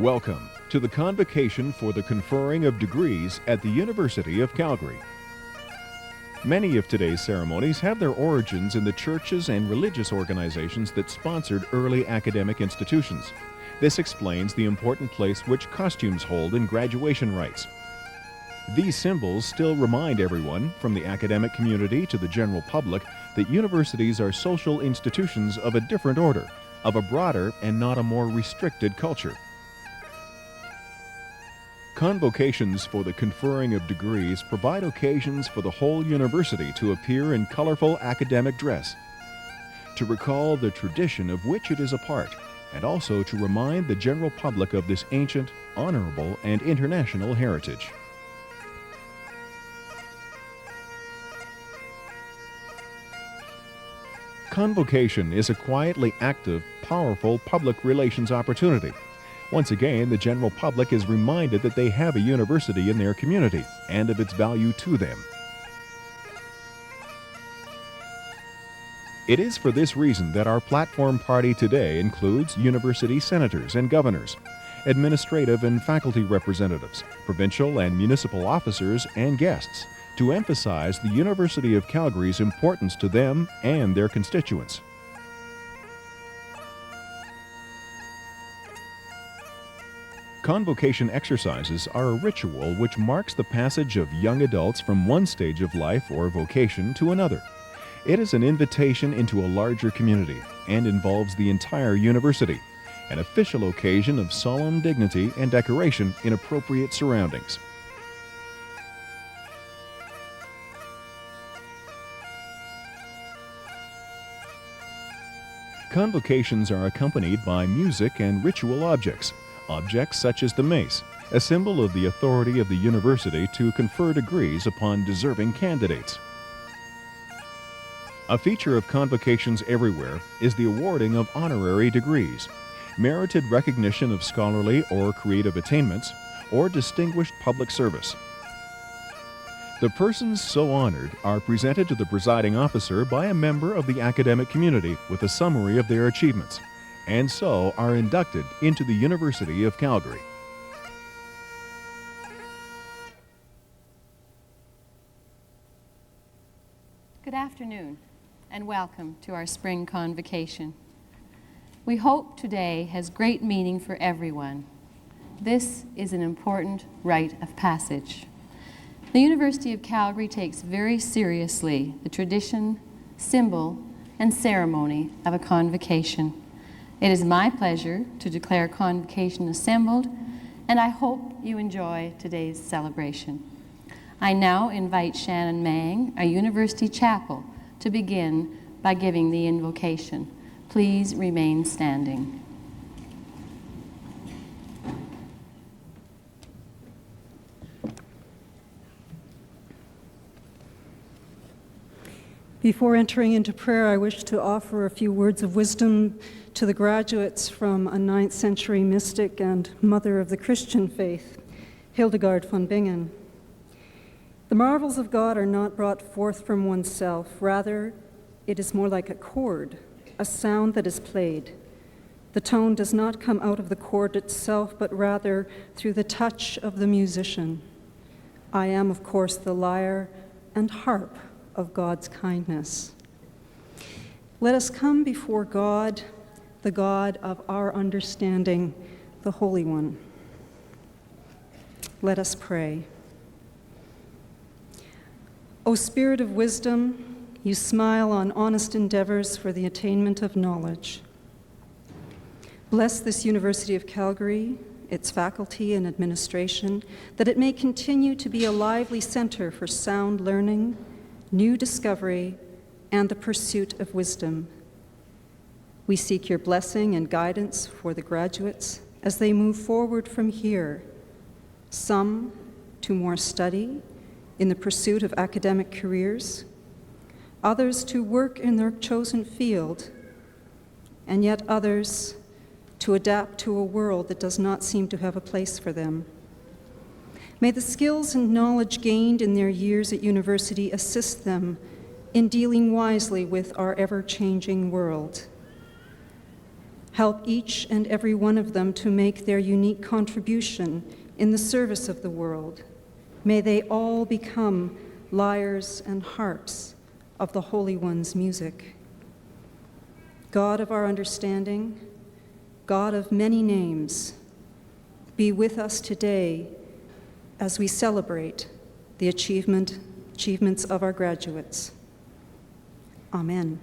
Welcome to the Convocation for the Conferring of Degrees at the University of Calgary. Many of today's ceremonies have their origins in the churches and religious organizations that sponsored early academic institutions. This explains the important place which costumes hold in graduation rites. These symbols still remind everyone, from the academic community to the general public, that universities are social institutions of a different order, of a broader and not a more restricted culture. Convocations for the conferring of degrees provide occasions for the whole university to appear in colorful academic dress, to recall the tradition of which it is a part, and also to remind the general public of this ancient, honorable, and international heritage. Convocation is a quietly active, powerful public relations opportunity. Once again, the general public is reminded that they have a university in their community and of its value to them. It is for this reason that our platform party today includes university senators and governors, administrative and faculty representatives, provincial and municipal officers, and guests, to emphasize the University of Calgary's importance to them and their constituents. Convocation exercises are a ritual which marks the passage of young adults from one stage of life or vocation to another. It is an invitation into a larger community and involves the entire university, an official occasion of solemn dignity and decoration in appropriate surroundings. Convocations are accompanied by music and ritual objects such as the mace, a symbol of the authority of the university to confer degrees upon deserving candidates. A feature of convocations everywhere is the awarding of honorary degrees, merited recognition of scholarly or creative attainments, or distinguished public service. The persons so honored are presented to the presiding officer by a member of the academic community with a summary of their achievements, and so are inducted into the University of Calgary. Good afternoon, and welcome to our spring convocation. We hope today has great meaning for everyone. This is an important rite of passage. The University of Calgary takes very seriously the tradition, symbol, and ceremony of a convocation. It is my pleasure to declare convocation assembled, and I hope you enjoy today's celebration. I now invite Shannon Mang, our university chapel, to begin by giving the invocation. Please remain standing. Before entering into prayer, I wish to offer a few words of wisdom to the graduates from a 9th century mystic and mother of the Christian faith, Hildegard von Bingen. The marvels of God are not brought forth from oneself. Rather, it is more like a chord, a sound that is played. The tone does not come out of the chord itself, but rather through the touch of the musician. I am, of course, the lyre and harp of God's kindness. Let us come before God, the God of our understanding, the Holy One. Let us pray. O Spirit of wisdom, you smile on honest endeavors for the attainment of knowledge. Bless this University of Calgary, its faculty and administration, that it may continue to be a lively center for sound learning, new discovery, and the pursuit of wisdom. We seek your blessing and guidance for the graduates as they move forward from here, some to more study in the pursuit of academic careers, others to work in their chosen field, and yet others to adapt to a world that does not seem to have a place for them. May the skills and knowledge gained in their years at university assist them in dealing wisely with our ever-changing world. Help each and every one of them to make their unique contribution in the service of the world. May they all become lyres and harps of the Holy One's music. God of our understanding, God of many names, be with us today as we celebrate the achievements of our graduates. Amen.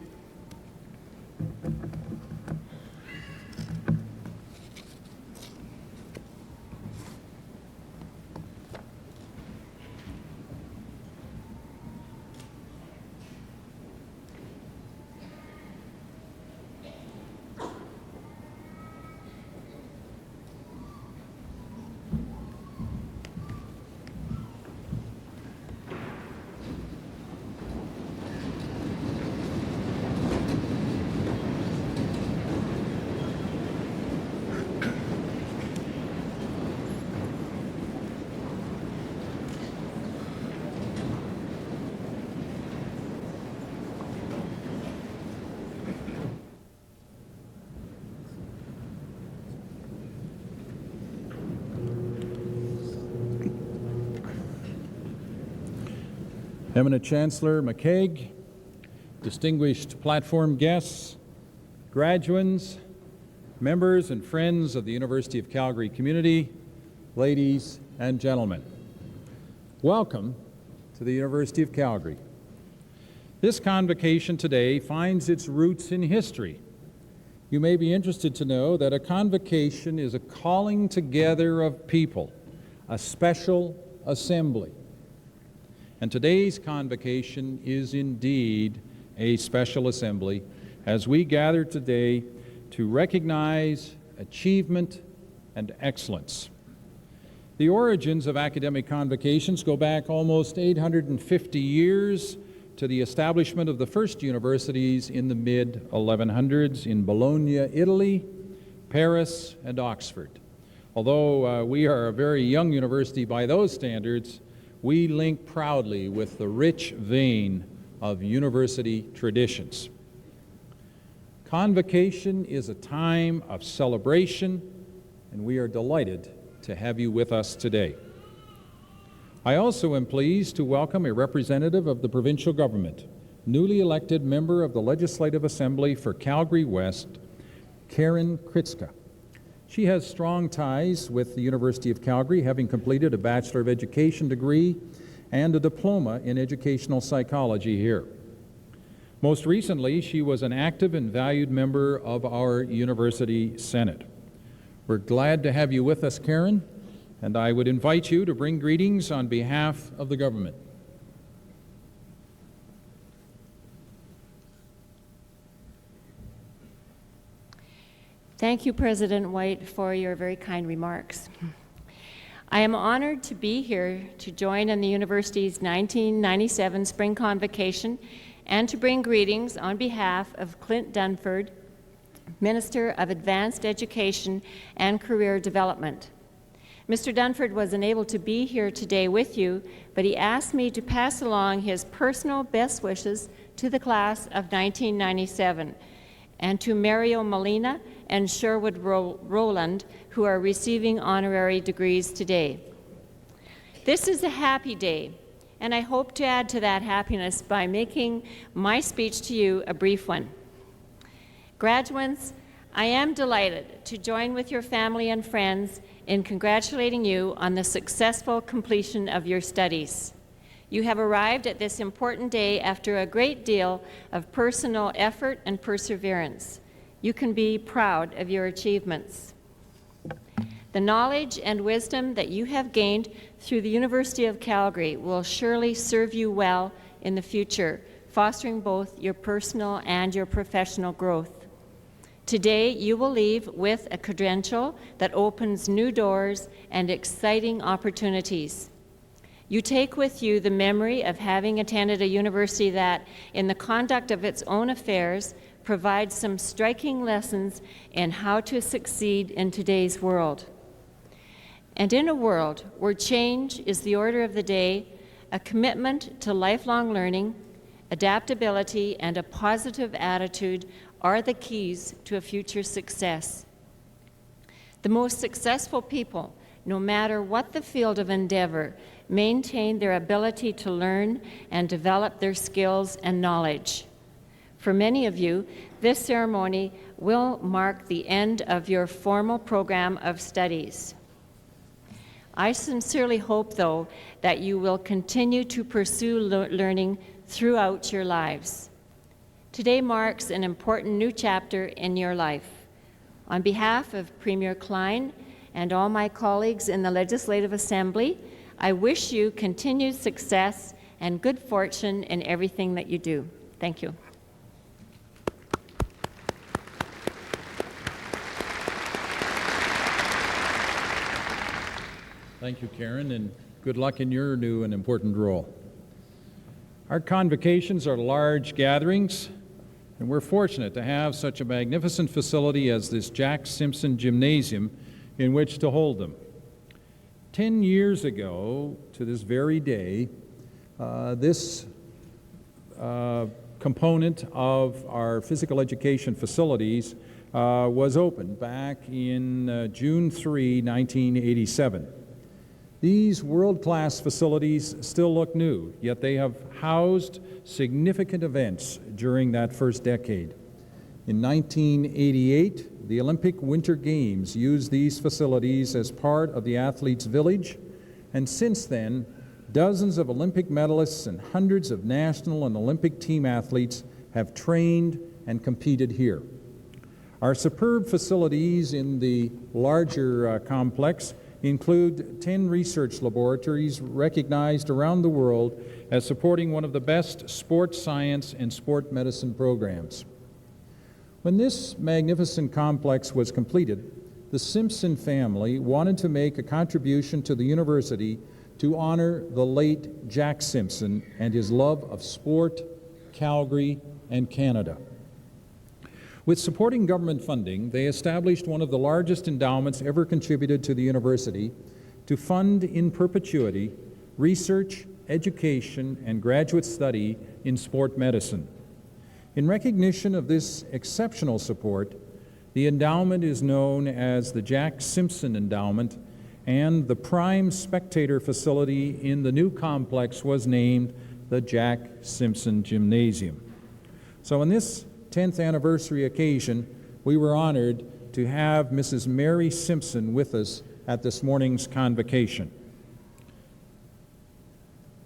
Eminent Chancellor McCaig, distinguished platform guests, graduands, members and friends of the University of Calgary community, ladies and gentlemen, welcome to the University of Calgary. This convocation today finds its roots in history. You may be interested to know that a convocation is a calling together of people, a special assembly. And today's convocation is indeed a special assembly as we gather today to recognize achievement and excellence. The origins of academic convocations go back almost 850 years to the establishment of the first universities in the mid-1100s in Bologna, Italy, Paris, and Oxford. Although we are a very young university by those standards, we link proudly with the rich vein of university traditions. Convocation is a time of celebration, and we are delighted to have you with us today. I also am pleased to welcome a representative of the provincial government, newly elected member of the Legislative Assembly for Calgary West, Karen Kryczka. She has strong ties with the University of Calgary, having completed a Bachelor of Education degree and a Diploma in Educational Psychology here. Most recently, she was an active and valued member of our University Senate. We're glad to have you with us, Karen, and I would invite you to bring greetings on behalf of the government. Thank you, President White, for your very kind remarks. I am honored to be here to join in the university's 1997 Spring Convocation and to bring greetings on behalf of Clint Dunford, Minister of Advanced Education and Career Development. Mr. Dunford was unable to be here today with you, but he asked me to pass along his personal best wishes to the class of 1997 and to Mario Molina and Sherwood Rowland, who are receiving honorary degrees today. This is a happy day, and I hope to add to that happiness by making my speech to you a brief one. Graduates, I am delighted to join with your family and friends in congratulating you on the successful completion of your studies. You have arrived at this important day after a great deal of personal effort and perseverance. You can be proud of your achievements. The knowledge and wisdom that you have gained through the University of Calgary will surely serve you well in the future, fostering both your personal and your professional growth. Today, you will leave with a credential that opens new doors and exciting opportunities. You take with you the memory of having attended a university that, in the conduct of its own affairs, provides some striking lessons in how to succeed in today's world. And in a world where change is the order of the day, a commitment to lifelong learning, adaptability, and a positive attitude are the keys to a future success. The most successful people, no matter what the field of endeavor, maintain their ability to learn and develop their skills and knowledge. For many of you, this ceremony will mark the end of your formal program of studies. I sincerely hope, though, that you will continue to pursue learning throughout your lives. Today marks an important new chapter in your life. On behalf of Premier Klein and all my colleagues in the Legislative Assembly, I wish you continued success and good fortune in everything that you do. Thank you. Thank you, Karen, and good luck in your new and important role. Our convocations are large gatherings, and we're fortunate to have such a magnificent facility as this Jack Simpson Gymnasium in which to hold them. 10 years ago, to this very day, this component of our physical education facilities was opened back in June 3, 1987. These world-class facilities still look new, yet they have housed significant events during that first decade. In 1988, the Olympic Winter Games used these facilities as part of the athletes' village, and since then, dozens of Olympic medalists and hundreds of national and Olympic team athletes have trained and competed here. Our superb facilities in the larger complex include 10 research laboratories recognized around the world as supporting one of the best sports science and sport medicine programs. When this magnificent complex was completed, the Simpson family wanted to make a contribution to the university to honor the late Jack Simpson and his love of sport, Calgary, and Canada. With supporting government funding, they established one of the largest endowments ever contributed to the university to fund in perpetuity research, education, and graduate study in sport medicine. In recognition of this exceptional support, the endowment is known as the Jack Simpson Endowment, and the prime spectator facility in the new complex was named the Jack Simpson Gymnasium. So on this 10th anniversary occasion, we were honored to have Mrs. Mary Simpson with us at this morning's convocation.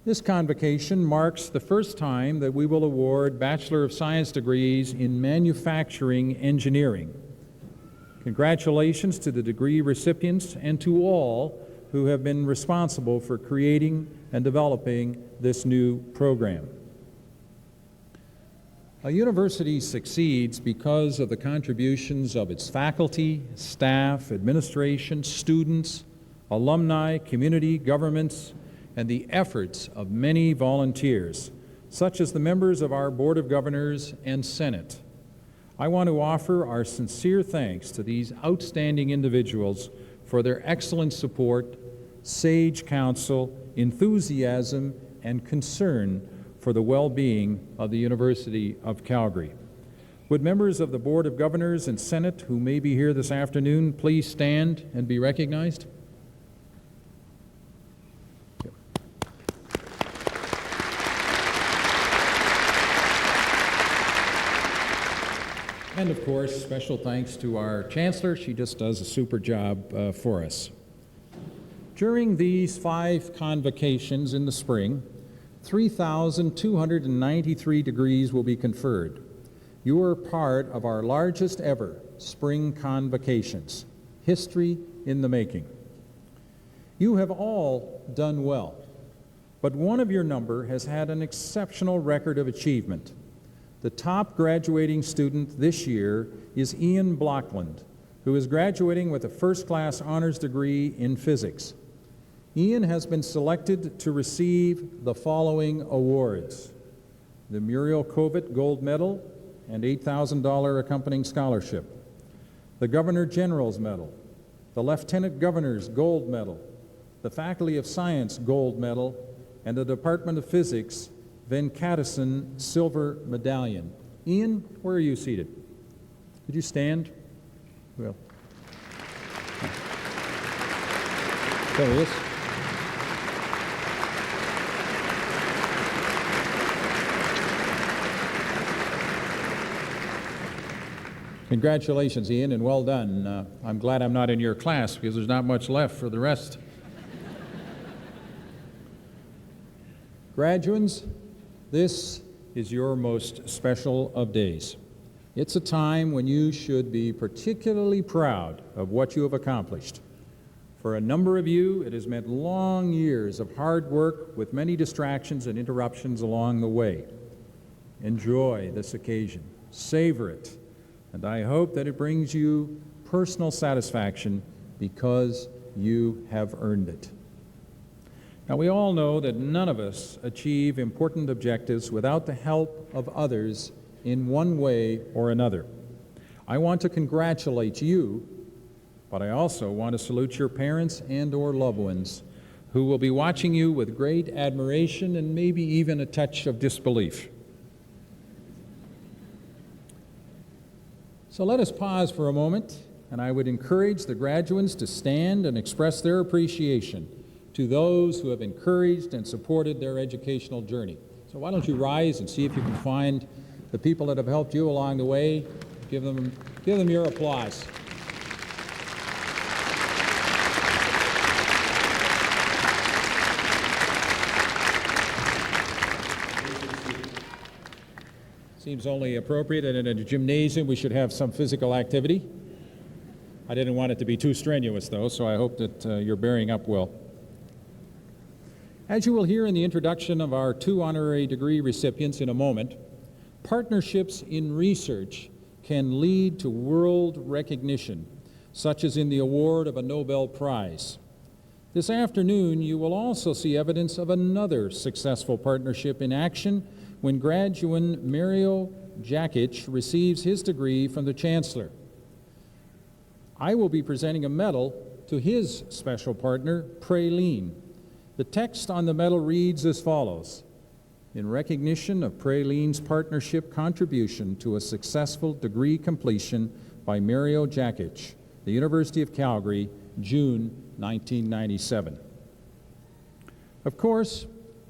This convocation marks the first time that we will award Bachelor of Science degrees in Manufacturing Engineering. Congratulations to the degree recipients and to all who have been responsible for creating and developing this new program. A university succeeds because of the contributions of its faculty, staff, administration, students, alumni, community, governments, and the efforts of many volunteers, such as the members of our Board of Governors and Senate. I want to offer our sincere thanks to these outstanding individuals for their excellent support, sage counsel, enthusiasm, and concern for the well-being of the University of Calgary. Would members of the Board of Governors and Senate who may be here this afternoon please stand and be recognized? And of course, special thanks to our Chancellor. She just does a super job for us. During these 5 convocations in the spring, 3,293 degrees will be conferred. You are part of our largest ever spring convocations, history in the making. You have all done well, but one of your number has had an exceptional record of achievement. The top graduating student this year is Ian Blockland, who is graduating with a first-class honors degree in physics. Ian has been selected to receive the following awards: the Muriel Covitt Gold Medal and $8,000 accompanying scholarship, the Governor General's Medal, the Lieutenant Governor's Gold Medal, the Faculty of Science Gold Medal, and the Department of Physics Venkatasan Silver Medallion. Ian, where are you seated? Could you stand? Well. There he is. Congratulations, Ian, and well done. I'm glad I'm not in your class because there's not much left for the rest. Graduates, this is your most special of days. It's a time when you should be particularly proud of what you have accomplished. For a number of you, it has meant long years of hard work with many distractions and interruptions along the way. Enjoy this occasion. Savor it. And I hope that it brings you personal satisfaction because you have earned it. Now, we all know that none of us achieve important objectives without the help of others in one way or another. I want to congratulate you, but I also want to salute your parents and/or loved ones who will be watching you with great admiration and maybe even a touch of disbelief. So let us pause for a moment, and I would encourage the graduates to stand and express their appreciation to those who have encouraged and supported their educational journey. So why don't you rise and see if you can find the people that have helped you along the way. Give them your applause. Seems only appropriate that in a gymnasium we should have some physical activity. I didn't want it to be too strenuous, though, so I hope that you're bearing up well. As you will hear in the introduction of our 2 honorary degree recipients in a moment, partnerships in research can lead to world recognition, such as in the award of a Nobel Prize. This afternoon, you will also see evidence of another successful partnership in action when graduate Mario Jakic receives his degree from the Chancellor. I will be presenting a medal to his special partner, Praline. The text on the medal reads as follows: in recognition of Praline's partnership contribution to a successful degree completion by Mario Jakic, the University of Calgary, June 1997. Of course,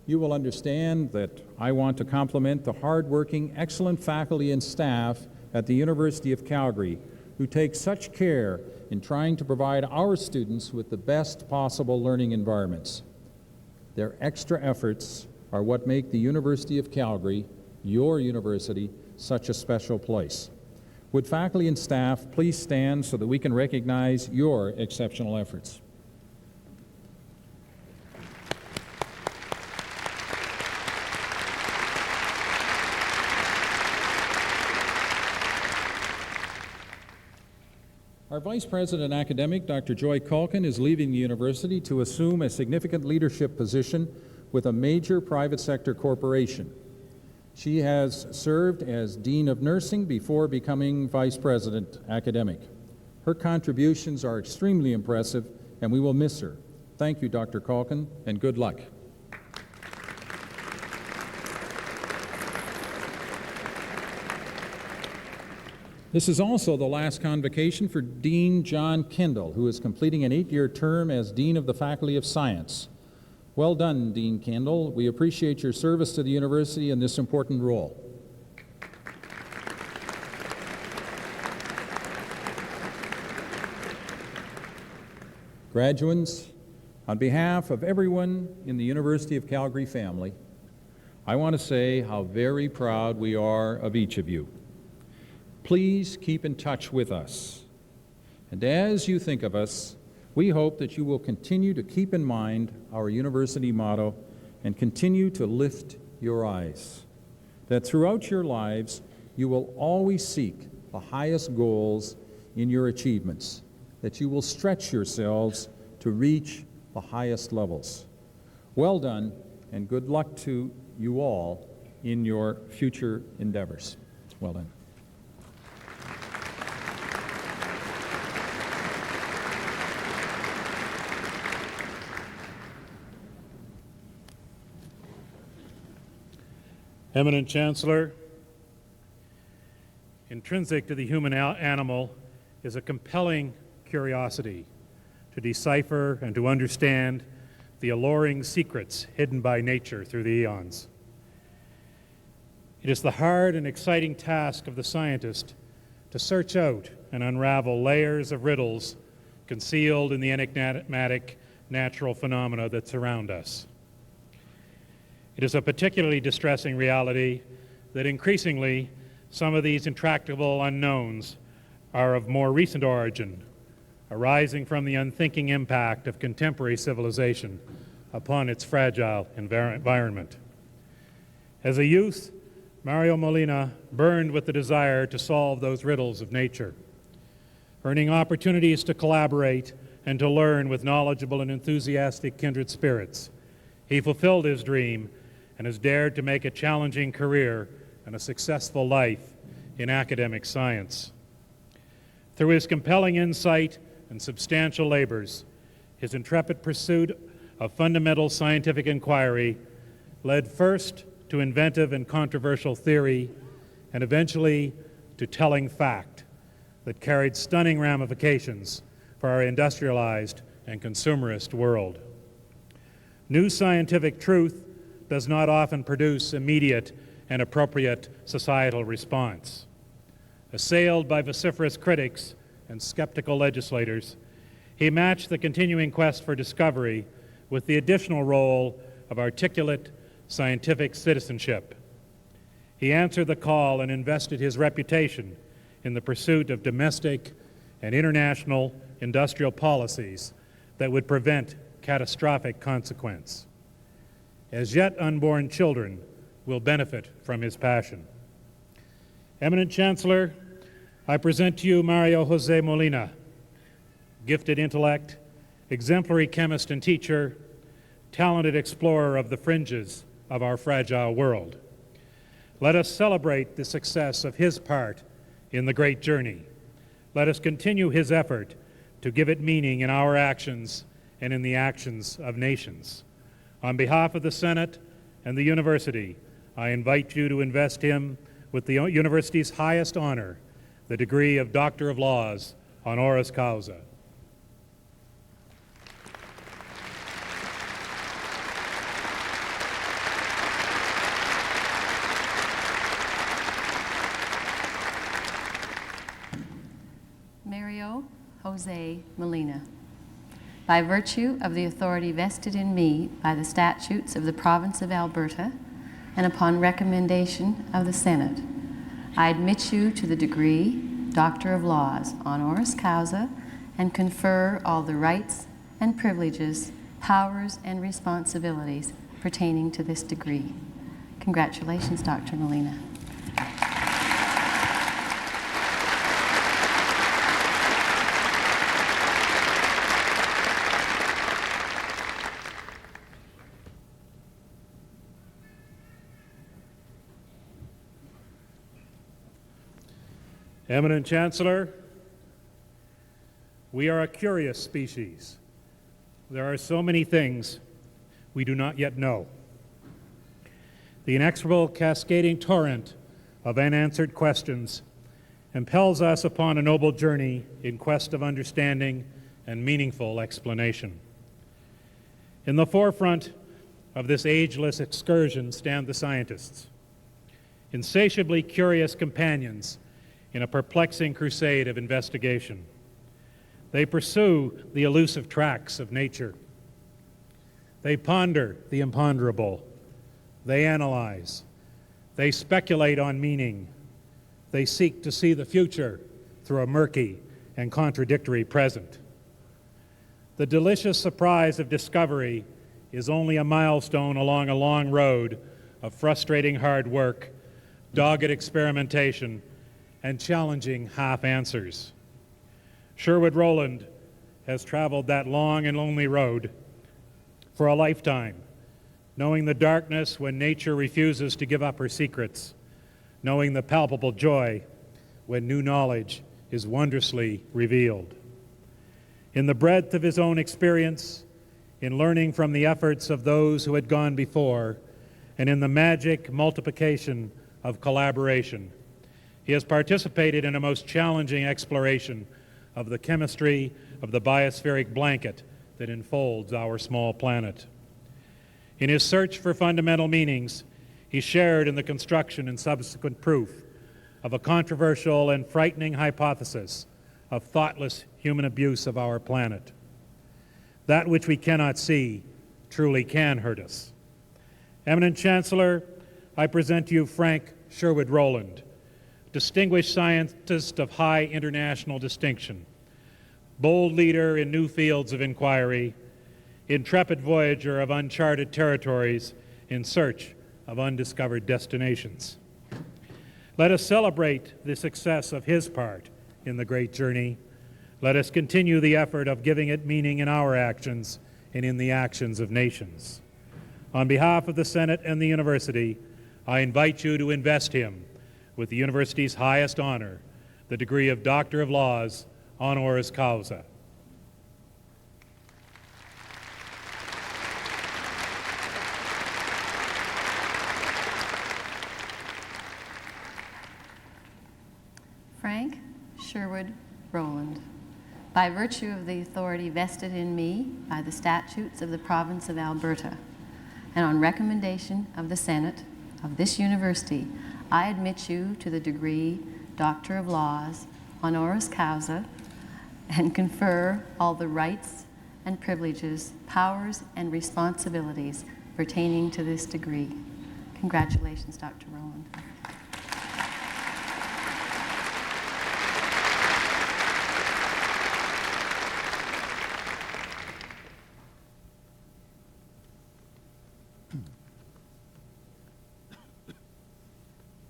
you will understand that I want to compliment the hardworking, excellent faculty and staff at the University of Calgary who take such care in trying to provide our students with the best possible learning environments. Their extra efforts are what make the University of Calgary, your university, such a special place. Would faculty and staff please stand so that we can recognize your exceptional efforts? Our Vice President Academic, Dr. Joy Calkin, is leaving the university to assume a significant leadership position with a major private sector corporation. She has served as Dean of Nursing before becoming Vice President Academic. Her contributions are extremely impressive, and we will miss her. Thank you, Dr. Calkin, and good luck. This is also the last convocation for Dean John Kendall, who is completing an 8-year term as Dean of the Faculty of Science. Well done, Dean Kendall. We appreciate your service to the university in this important role. Graduates, on behalf of everyone in the University of Calgary family, I want to say how very proud we are of each of you. Please keep in touch with us. And as you think of us, we hope that you will continue to keep in mind our university motto and continue to lift your eyes. That throughout your lives, you will always seek the highest goals in your achievements, that you will stretch yourselves to reach the highest levels. Well done, and good luck to you all in your future endeavors. Well done. Eminent Chancellor, Intrinsic to the human animal is a compelling curiosity to decipher and to understand the alluring secrets hidden by nature through the eons. It is the hard and exciting task of the scientist to search out and unravel layers of riddles concealed in the enigmatic natural phenomena that surround us. It is a particularly distressing reality that increasingly some of these intractable unknowns are of more recent origin, arising from the unthinking impact of contemporary civilization upon its fragile environment. As a youth, Mario Molina burned with the desire to solve those riddles of nature, earning opportunities to collaborate and to learn with knowledgeable and enthusiastic kindred spirits. He fulfilled his dream and has dared to make a challenging career and a successful life in academic science. Through his compelling insight and substantial labors, his intrepid pursuit of fundamental scientific inquiry led first to inventive and controversial theory, and eventually to telling fact that carried stunning ramifications for our industrialized and consumerist world. New scientific truth does not often produce immediate and appropriate societal response. Assailed by vociferous critics and skeptical legislators, he matched the continuing quest for discovery with the additional role of articulate scientific citizenship. He answered the call and invested his reputation in the pursuit of domestic and international industrial policies that would prevent catastrophic consequence. As yet unborn children will benefit from his passion. Eminent Chancellor, I present to you Mario Jose Molina, gifted intellect, exemplary chemist and teacher, talented explorer of the fringes of our fragile world. Let us celebrate the success of his part in the great journey. Let us continue his effort to give it meaning in our actions and in the actions of nations. On behalf of the Senate and the University, I invite you to invest him with the University's highest honor, the degree of Doctor of Laws, honoris causa. Mario Jose Molina. By virtue of the authority vested in me by the statutes of the Province of Alberta, and upon recommendation of the Senate, I admit you to the degree Doctor of Laws, honoris causa, and confer all the rights and privileges, powers and responsibilities pertaining to this degree. Congratulations, Dr. Molina. Eminent Chancellor, we are a curious species. There are so many things we do not yet know. The inexorable cascading torrent of unanswered questions impels us upon a noble journey in quest of understanding and meaningful explanation. In the forefront of this ageless excursion stand the scientists, insatiably curious companions in a perplexing crusade of investigation. They pursue the elusive tracks of nature. They ponder the imponderable. They analyze. They speculate on meaning. They seek to see the future through a murky and contradictory present. The delicious surprise of discovery is only a milestone along a long road of frustrating hard work, dogged experimentation, and challenging half-answers. Sherwood Rowland has traveled that long and lonely road for a lifetime, knowing the darkness when nature refuses to give up her secrets, knowing the palpable joy when new knowledge is wondrously revealed. In the breadth of his own experience, in learning from the efforts of those who had gone before, and in the magic multiplication of collaboration, He has participated in a most challenging exploration of the chemistry of the biospheric blanket that enfolds our small planet. In his search for fundamental meanings, he shared in the construction and subsequent proof of a controversial and frightening hypothesis of thoughtless human abuse of our planet. That which we cannot see truly can hurt us. Eminent Chancellor, I present to you Frank Sherwood Rowland, distinguished scientist of high international distinction, bold leader in new fields of inquiry, intrepid voyager of uncharted territories in search of undiscovered destinations. Let us celebrate the success of his part in the great journey. Let us continue the effort of giving it meaning in our actions and in the actions of nations. On behalf of the Senate and the University, I invite you to invest him with the University's highest honor, the degree of Doctor of Laws, honoris causa. Frank Sherwood Rowland, by virtue of the authority vested in me by the statutes of the province of Alberta, and on recommendation of the Senate of this university, I admit you to the degree Doctor of Laws, honoris causa, and confer all the rights and privileges, powers and responsibilities pertaining to this degree. Congratulations, Dr. Rowland.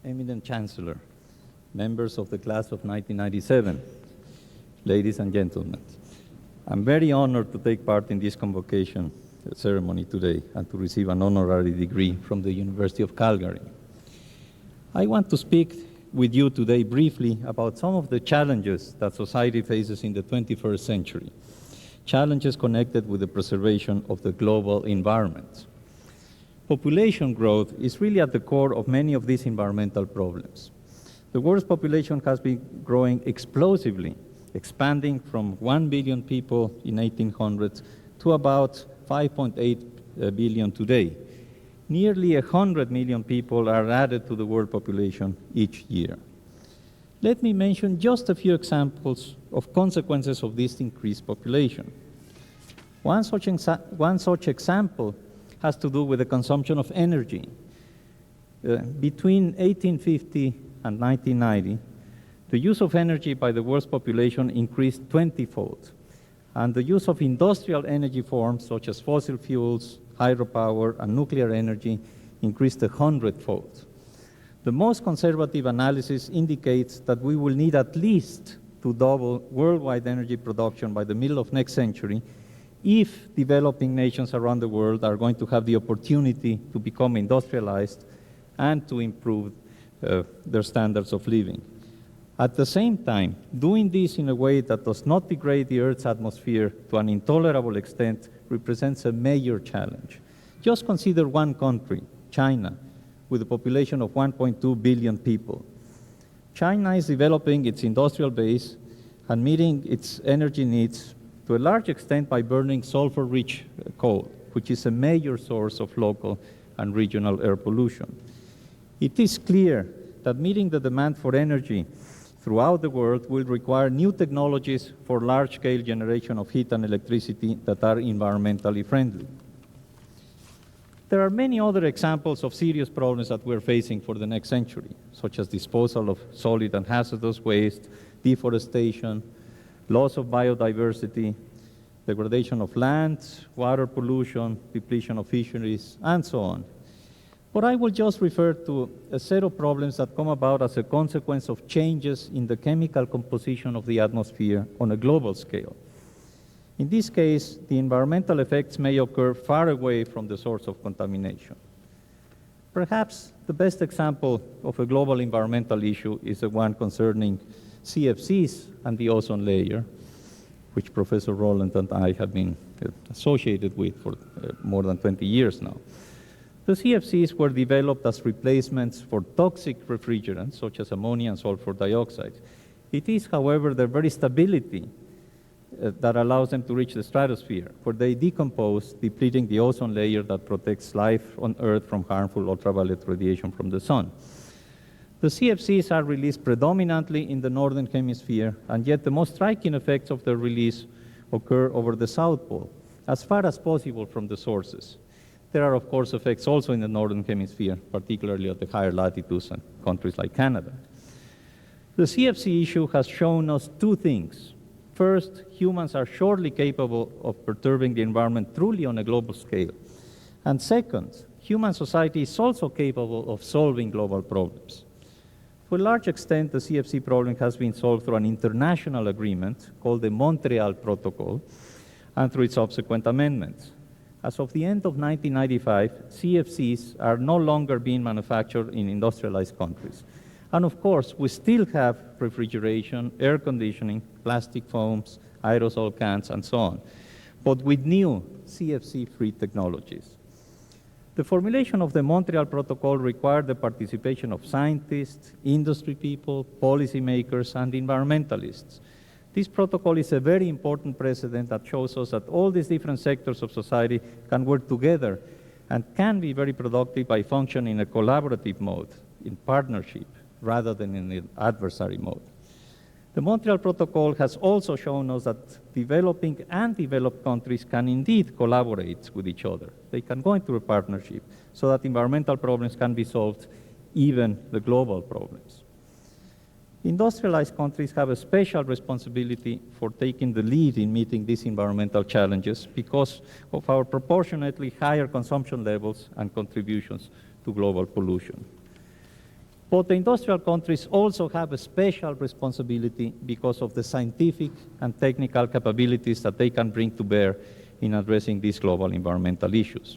Eminent Chancellor, members of the class of 1997, ladies and gentlemen, I'm very honored to take part in this convocation ceremony today and to receive an honorary degree from the University of Calgary. I want to speak with you today briefly about some of the challenges that society faces in the 21st century, challenges connected with the preservation of the global environment. Population growth is really at the core of many of these environmental problems. The world's population has been growing explosively, expanding from 1 billion people in 1800s to about 5.8 billion today. Nearly 100 million people are added to the world population each year. Let me mention just a few examples of consequences of this increased population. One such example has to do with the consumption of energy. Between 1850 and 1990, the use of energy by the world's population increased 20-fold, and the use of industrial energy forms such as fossil fuels, hydropower, and nuclear energy increased 100-fold. The most conservative analysis indicates that we will need at least to double worldwide energy production by the middle of next century if developing nations around the world are going to have the opportunity to become industrialized and to improve their standards of living. At the same time, doing this in a way that does not degrade the Earth's atmosphere to an intolerable extent represents a major challenge. Just consider one country, China, with a population of 1.2 billion people. China is developing its industrial base and meeting its energy needs to a large extent by burning sulfur-rich coal, which is a major source of local and regional air pollution. It is clear that meeting the demand for energy throughout the world will require new technologies for large-scale generation of heat and electricity that are environmentally friendly. There are many other examples of serious problems that we're facing for the next century, such as disposal of solid and hazardous waste, deforestation, loss of biodiversity, degradation of lands, water pollution, depletion of fisheries, and so on. But I will just refer to a set of problems that come about as a consequence of changes in the chemical composition of the atmosphere on a global scale. In this case, the environmental effects may occur far away from the source of contamination. Perhaps the best example of a global environmental issue is the one concerning CFCs and the ozone layer, which Professor Rowland and I have been associated with for more than 20 years now. The CFCs were developed as replacements for toxic refrigerants, such as ammonia and sulfur dioxide. It is, however, their very stability that allows them to reach the stratosphere, where they decompose, depleting the ozone layer that protects life on Earth from harmful ultraviolet radiation from the sun. The CFCs are released predominantly in the northern hemisphere, and yet the most striking effects of their release occur over the South Pole, as far as possible from the sources. There are, of course, effects also in the northern hemisphere, particularly at the higher latitudes and countries like Canada. The CFC issue has shown us two things. First, humans are surely capable of perturbing the environment truly on a global scale. And second, human society is also capable of solving global problems. To a large extent, the CFC problem has been solved through an international agreement called the Montreal Protocol and through its subsequent amendments. As of the end of 1995, CFCs are no longer being manufactured in industrialized countries. And of course, we still have refrigeration, air conditioning, plastic foams, aerosol cans, and so on, but with new CFC-free technologies. The formulation of the Montreal Protocol required the participation of scientists, industry people, policymakers, and environmentalists. This protocol is a very important precedent that shows us that all these different sectors of society can work together and can be very productive by functioning in a collaborative mode, in partnership, rather than in an adversary mode. The Montreal Protocol has also shown us that developing and developed countries can indeed collaborate with each other. They can go into a partnership so that environmental problems can be solved, even the global problems. Industrialized countries have a special responsibility for taking the lead in meeting these environmental challenges because of our proportionately higher consumption levels and contributions to global pollution. But the industrial countries also have a special responsibility because of the scientific and technical capabilities that they can bring to bear in addressing these global environmental issues.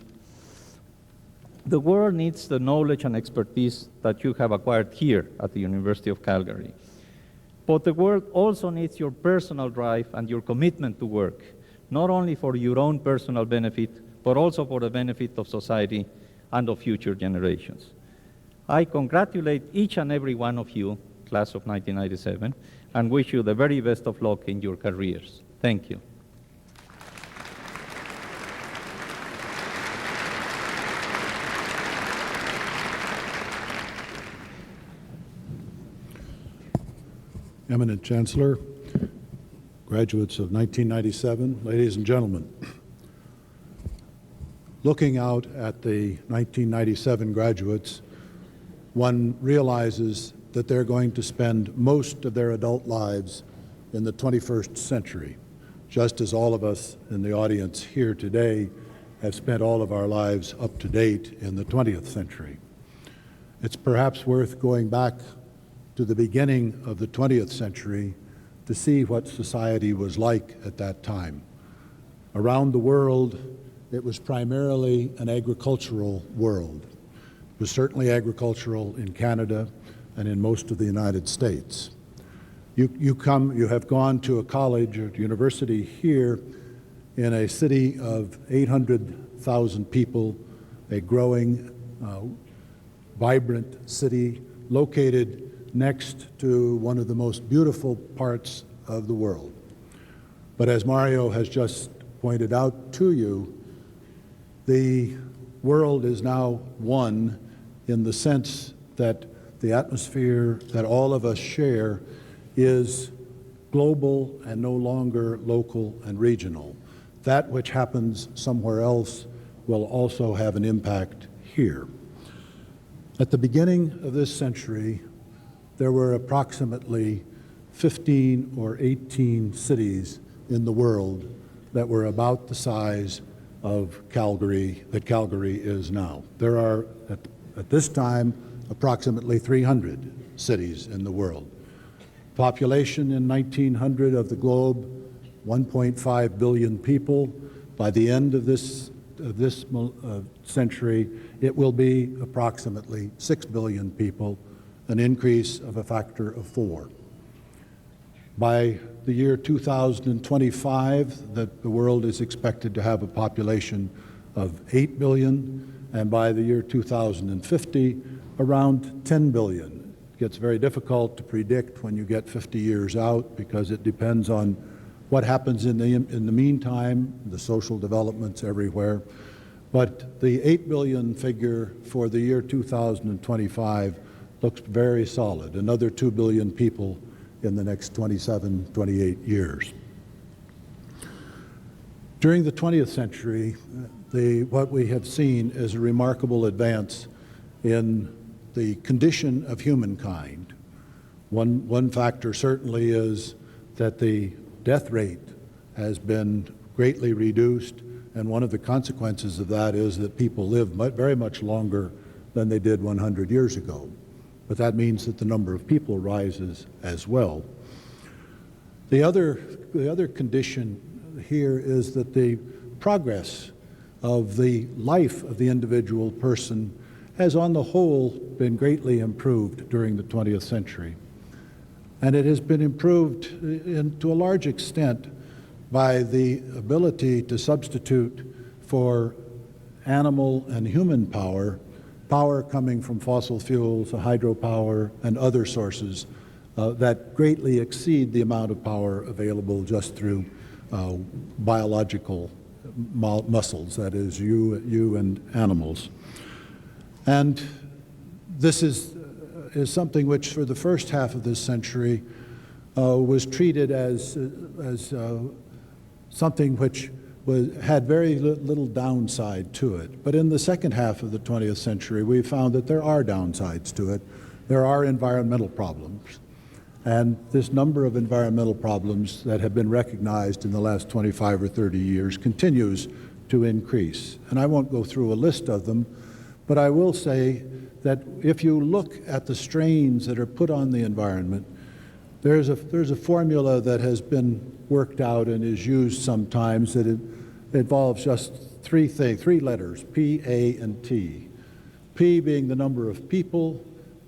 The world needs the knowledge and expertise that you have acquired here at the University of Calgary. But the world also needs your personal drive and your commitment to work, not only for your own personal benefit, but also for the benefit of society and of future generations. I congratulate each and every one of you, class of 1997, and wish you the very best of luck in your careers. Thank you. Eminent Chancellor, graduates of 1997, ladies and gentlemen. Looking out at the 1997 graduates, one realizes that they're going to spend most of their adult lives in the 21st century, just as all of us in the audience here today have spent all of our lives up to date in the 20th century. It's perhaps worth going back to the beginning of the 20th century to see what society was like at that time. Around the world, it was primarily an agricultural world. It was certainly agricultural in Canada and in most of the United States. You have gone to a college or university here in a city of 800,000 people, a growing, vibrant city located next to one of the most beautiful parts of the world. But as Mario has just pointed out to you, the world is now one in the sense that the atmosphere that all of us share is global and no longer local and regional. That which happens somewhere else will also have an impact here. At the beginning of this century, there were approximately 15 or 18 cities in the world that were about the size of Calgary, that Calgary is now. There are, at this time, approximately 300 cities in the world. Population in 1900 of the globe, 1.5 billion people. By the end of this century, it will be approximately 6 billion people, an increase of a factor of 4. By the year 2025, the world is expected to have a population of 8 billion, and by the year 2050, around 10 billion. It gets very difficult to predict when you get 50 years out because it depends on what happens in the meantime, the social developments everywhere. But the 8 billion figure for the year 2025 looks very solid, another 2 billion people in the next 27, 28 years. During the 20th century, what we have seen is a remarkable advance in the condition of humankind. One factor certainly is that the death rate has been greatly reduced, and one of the consequences of that is that people live very much longer than they did 100 years ago. But that means that the number of people rises as well. The other condition here is that the progress of the life of the individual person has on the whole been greatly improved during the 20th century. And it has been improved to a large extent by the ability to substitute for animal and human power coming from fossil fuels, hydropower, and other sources that greatly exceed the amount of power available just through biological muscles, that is, you and animals. And this is something which, for the first half of this century, was treated as something which had very little downside to it. But in the second half of the 20th century, we found that there are downsides to it. There are environmental problems. And this number of environmental problems that have been recognized in the last 25 or 30 years continues to increase. And I won't go through a list of them, but I will say that if you look at the strains that are put on the environment, there's a formula that has been worked out and is used sometimes that it involves just three letters, P, A, and T. P being the number of people,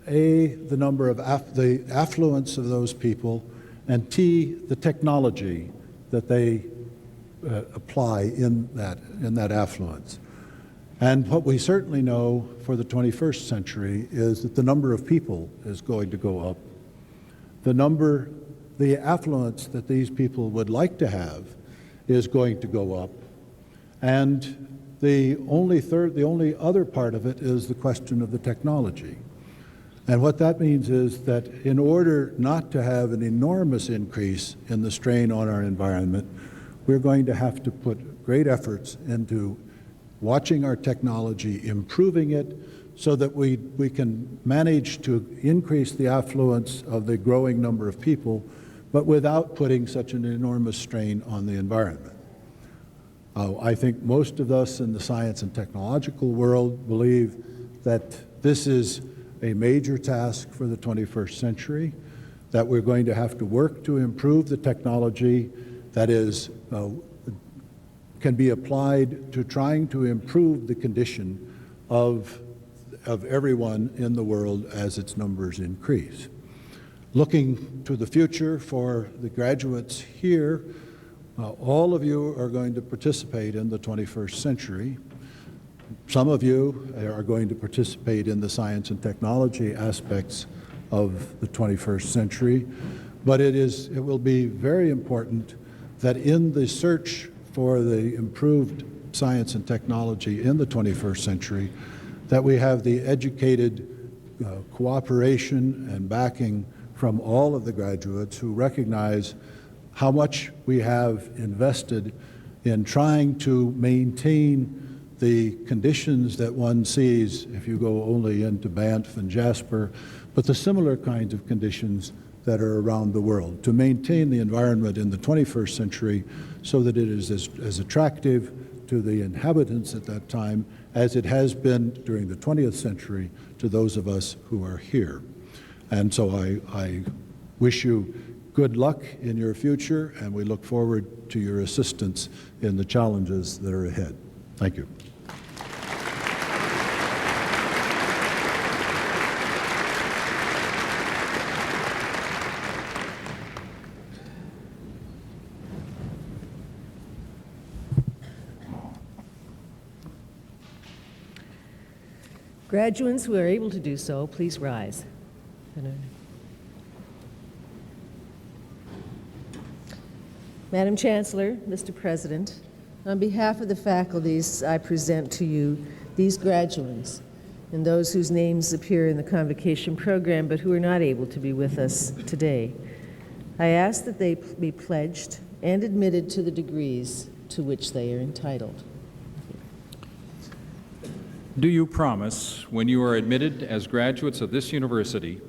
A, the number of the affluence of those people, and T, the technology that they apply in that affluence. And what we certainly know for the 21st century is that the number of people is going to go up. The affluence that these people would like to have is going to go up. And the only other part of it is the question of the technology. And what that means is that in order not to have an enormous increase in the strain on our environment, we're going to have to put great efforts into watching our technology, improving it, so that we can manage to increase the affluence of the growing number of people, but without putting such an enormous strain on the environment. I think most of us in the science and technological world believe that this is a major task for the 21st century, that we're going to have to work to improve the technology that is can be applied to trying to improve the condition of everyone in the world as its numbers increase. Looking to the future for the graduates here, all of you are going to participate in the 21st century. Some of you are going to participate in the science and technology aspects of the 21st century, but it will be very important that in the search for the improved science and technology in the 21st century, that we have the educated cooperation and backing from all of the graduates who recognize how much we have invested in trying to maintain the conditions that one sees if you go only into Banff and Jasper, but the similar kinds of conditions that are around the world, to maintain the environment in the 21st century so that it is as attractive to the inhabitants at that time as it has been during the 20th century to those of us who are here. And so I wish you good luck in your future, and we look forward to your assistance in the challenges that are ahead. Thank you. Graduates who are able to do so, please rise. Madam Chancellor, Mr. President, on behalf of the faculties, I present to you these graduates and those whose names appear in the Convocation program but who are not able to be with us today. I ask that they be pledged and admitted to the degrees to which they are entitled. Do you promise, when you are admitted as graduates of this university,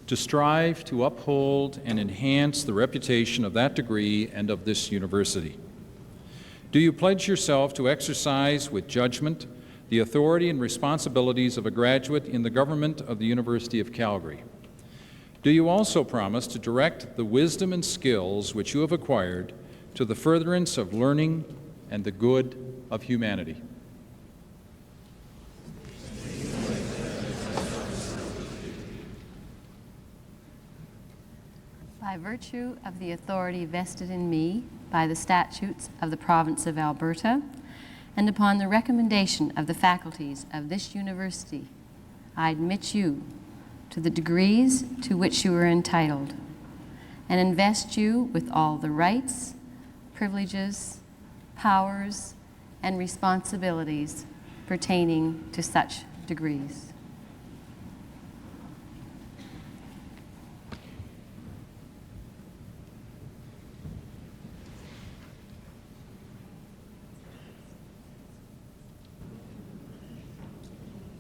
to strive to uphold and enhance the reputation of that degree and of this university? Do you pledge yourself to exercise with judgment the authority and responsibilities of a graduate in the government of the University of Calgary? Do you also promise to direct the wisdom and skills which you have acquired to the furtherance of learning and the good of humanity? By virtue of the authority vested in me by the statutes of the Province of Alberta, and upon the recommendation of the faculties of this university, I admit you to the degrees to which you are entitled, and invest you with all the rights, privileges, powers, and responsibilities pertaining to such degrees.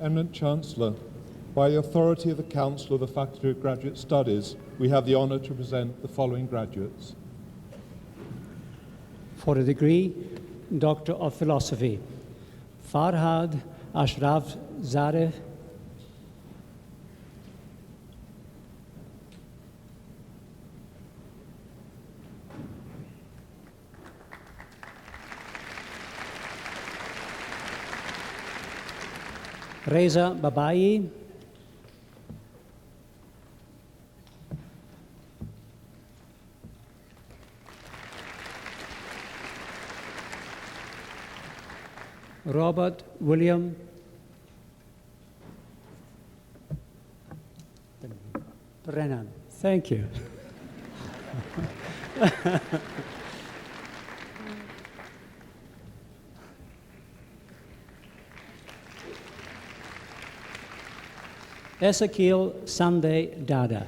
Eminent Chancellor, by the authority of the Council of the Faculty of Graduate Studies, we have the honour to present the following graduates. For a degree, Doctor of Philosophy, Farhad Ashraf Zareh, Reza Babai, Robert William Brennan. Thank you. Ezekiel Sunday Dada.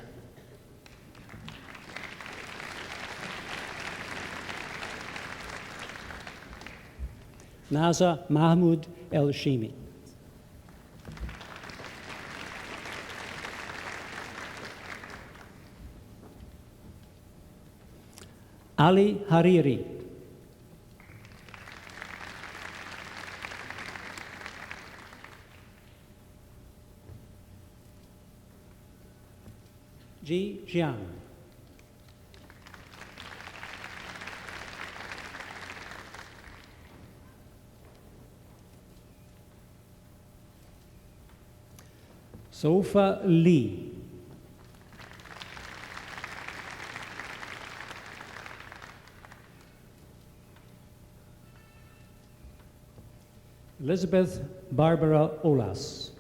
Naza Mahmoud El Shimi. Ali Hariri. Ji Jiang. Sofa Lee. Elizabeth Barbara Olas.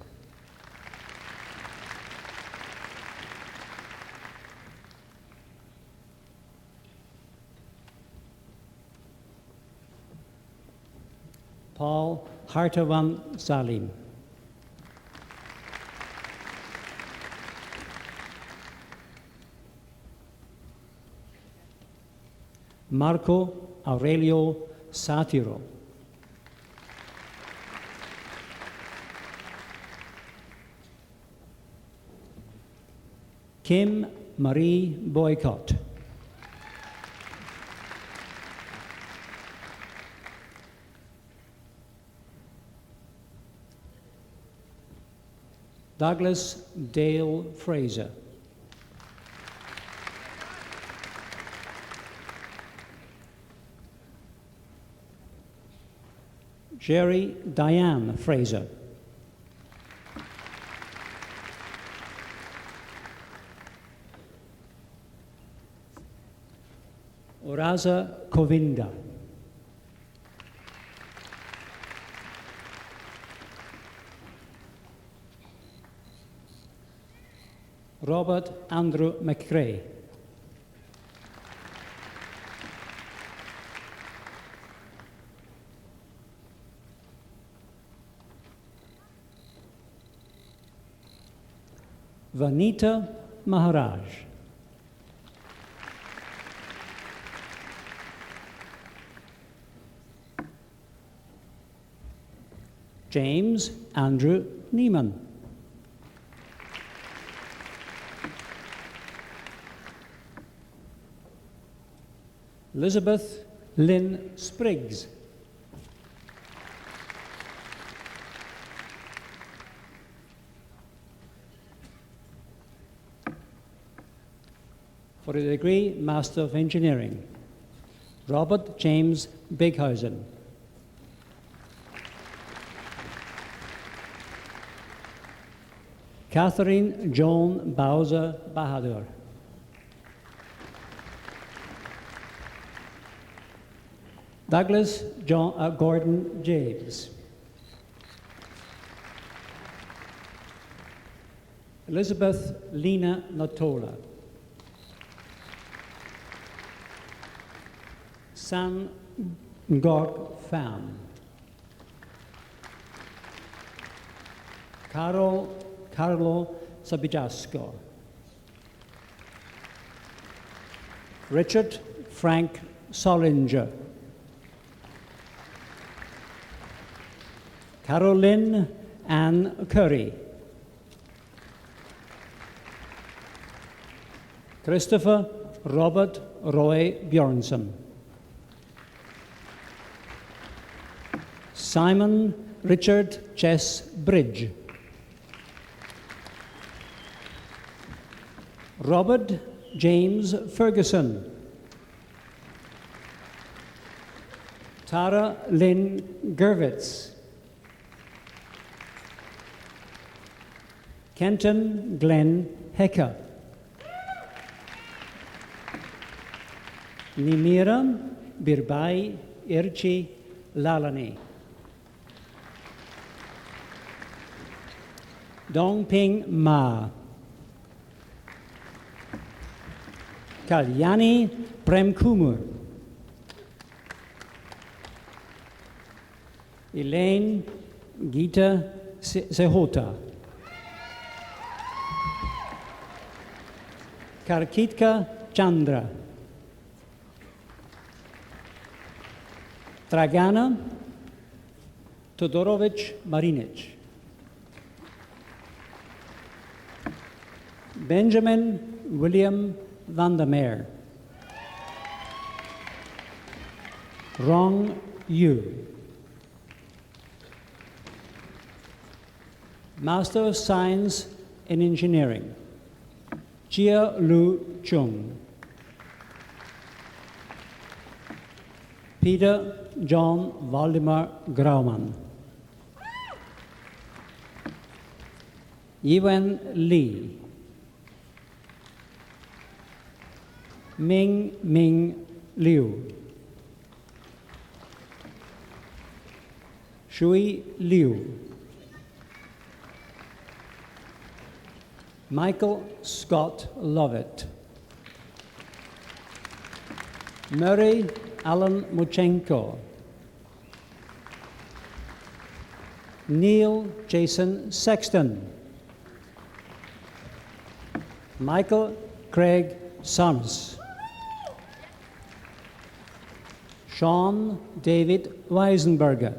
Paul Hartavan Salim. Marco Aurelio Satiro. Kim Marie Boycott. Douglas Dale Fraser. Jerry Diane Fraser. Oraza Kovinda. Robert Andrew McCrae. Vanita Maharaj. James Andrew Neiman. Elizabeth Lynn Spriggs. For a degree, Master of Engineering, Robert James Bighausen. Catherine Joan Bowser Bahadur. Douglas Gordon James. Elizabeth Lena Notola. San Ngok Pham. Carlo Sabijasco. Richard Frank Solinger. Caroline Ann Curry. Christopher Robert Roy Bjornsson. Simon Richard Chess Bridge. Robert James Ferguson. Tara Lynn Gervitz. Kenton Glenn Hecker. Nimira Birbai Irchi Lalani. Dongping Ma. Kalyani Premkumar. Elaine Gita Sehota. Karkitka Chandra. Dragana Todorovich Marinic. Benjamin William Vandermeer. Rong Yu. Master of Science in Engineering, Jia Lu Chung. Peter John Waldemar Graumann. Yiwen Li. Ming Liu. Shui Liu. Michael Scott Lovett. Murray Alan Muchenko. Neil Jason Sexton. Michael Craig Sams. Sean David Weisenberger.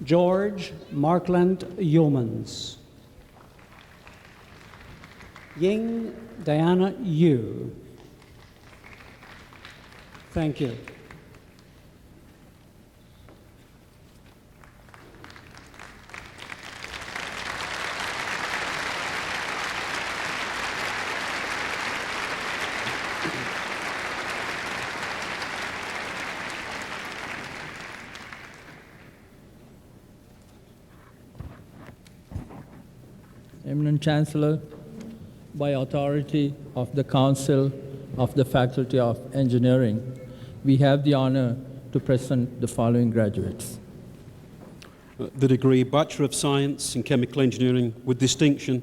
George Markland Yeomans. Ying Diana Yu. Thank you. Eminent Chancellor, by authority of the Council of the Faculty of Engineering, we have the honor to present the following graduates. the degree Bachelor of Science in Chemical Engineering with distinction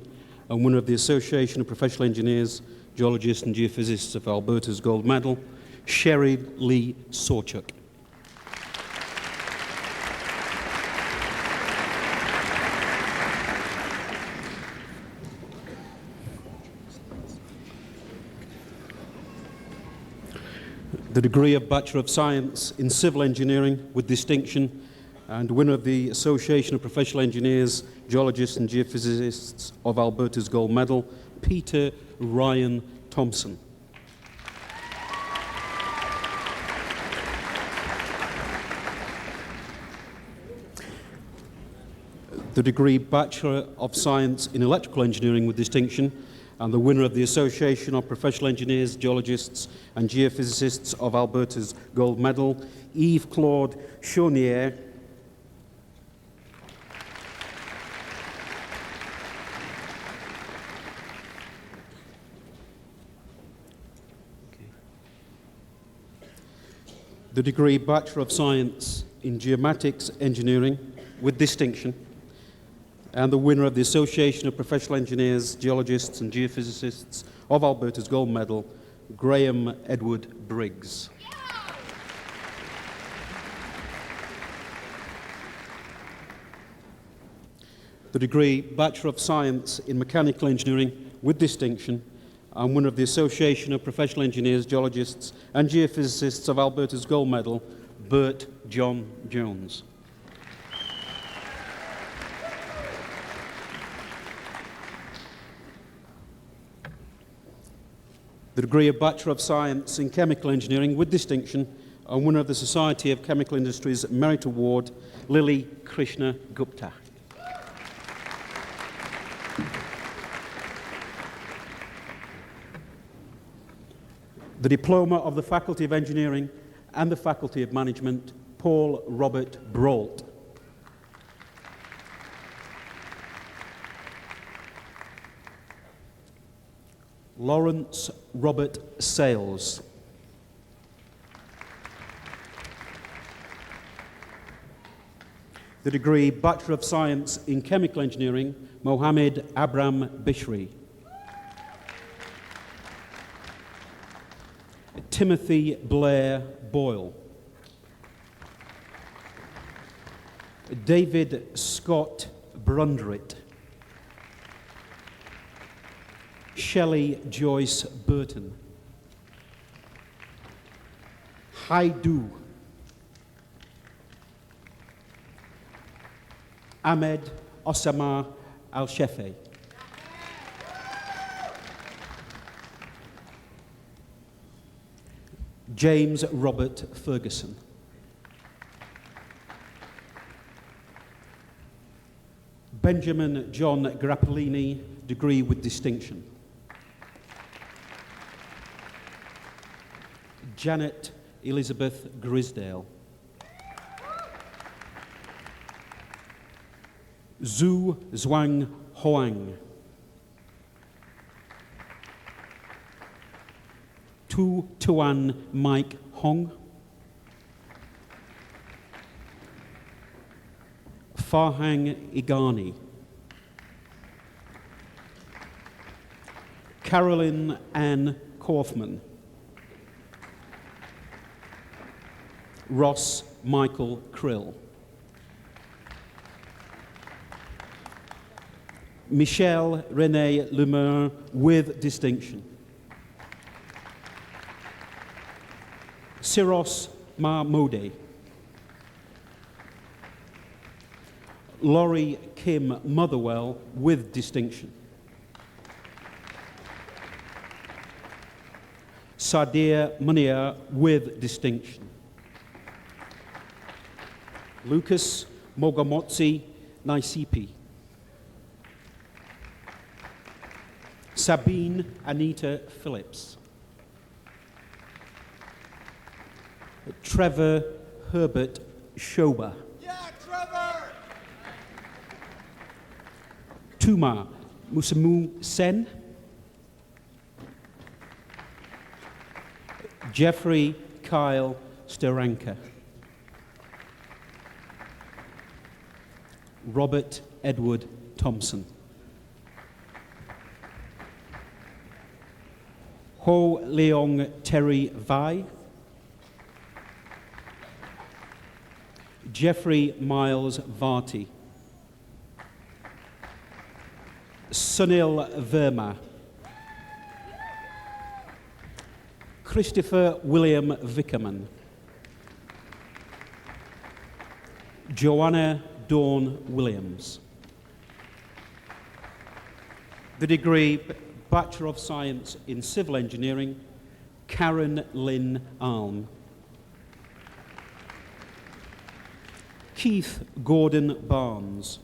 and winner of the Association of Professional Engineers, Geologists and Geophysicists of Alberta's Gold Medal, Sherry Lee Sawchuk. The degree of Bachelor of Science in Civil Engineering with distinction and winner of the Association of Professional Engineers, Geologists and Geophysicists of Alberta's Gold Medal, Peter Ryan Thompson. The degree Bachelor of Science in Electrical Engineering with distinction and the winner of the Association of Professional Engineers, Geologists and Geophysicists of Alberta's Gold Medal, Yves-Claude Chaunier. The degree Bachelor of Science in Geomatics Engineering with distinction and the winner of the Association of Professional Engineers, Geologists and Geophysicists of Alberta's Gold Medal, Graham Edward Briggs. The degree Bachelor of Science in Mechanical Engineering with distinction and winner of the Association of Professional Engineers, Geologists and Geophysicists of Alberta's Gold Medal, Bert John Jones. The degree of Bachelor of Science in Chemical Engineering with distinction and winner of the Society of Chemical Industries Merit Award, Lily Krishna Gupta. The Diploma of the Faculty of Engineering and the Faculty of Management, Paul Robert Brault. Lawrence Robert Sales. The degree Bachelor of Science in Chemical Engineering, Mohammed Abram Bishri. Timothy Blair Boyle. David Scott Brundrit. Shelley Joyce Burton. Haidu. Ahmed Osama Al-Shefe. James Robert Ferguson. Benjamin John Grappellini, degree with distinction. Janet Elizabeth Grisdale. Zhu Zhuang Hoang. Tu Tuan Mike Hong. Farhang Igani. Carolyn Ann Kaufman. Ross Michael Krill. Michelle Renee Lemer with distinction. Siros Mahmoudi. Laurie Kim Motherwell with distinction. Sadia Munir with distinction. Lucas Mogomotsi Naisipi. Sabine Anita Phillips. Trevor Herbert Shoba. Yeah, Trevor! Tuma Musamu Sen. Jeffrey Kyle Steranka. Robert Edward Thompson. Ho Leong Terry Vai. Jeffrey Miles Varty. Sunil Verma. Christopher William Vickerman. Joanna Dawn Williams. The degree Bachelor of Science in Civil Engineering, Karen Lynn Alm. Keith Gordon Barnes.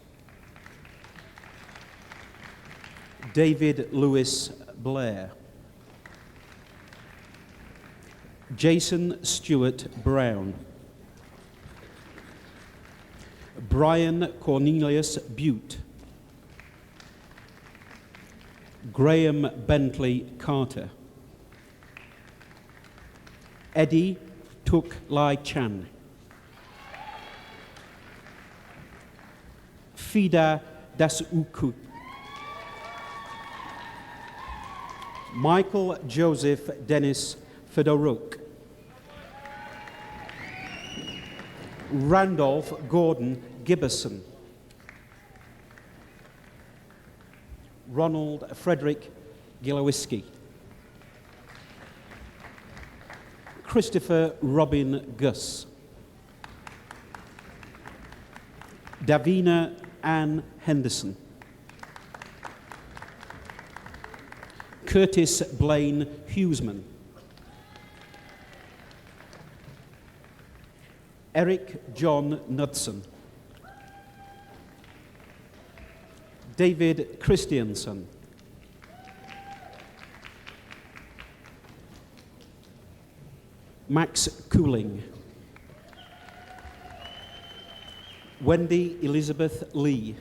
David Lewis Blair. Jason Stewart Brown. Brian Cornelius Butte. Graham Bentley Carter. Eddie Tuk Lai Chan. Fida Dasuku. Michael Joseph Dennis Fedoruk. Randolph Gordon Gibberson. Ronald Frederick Gilowiski. Christopher Robin Gus. Davina Ann Henderson. Curtis Blaine Hughesman. Eric John Knudsen. David Christiansen. Max Cooling. Wendy Elizabeth Lee.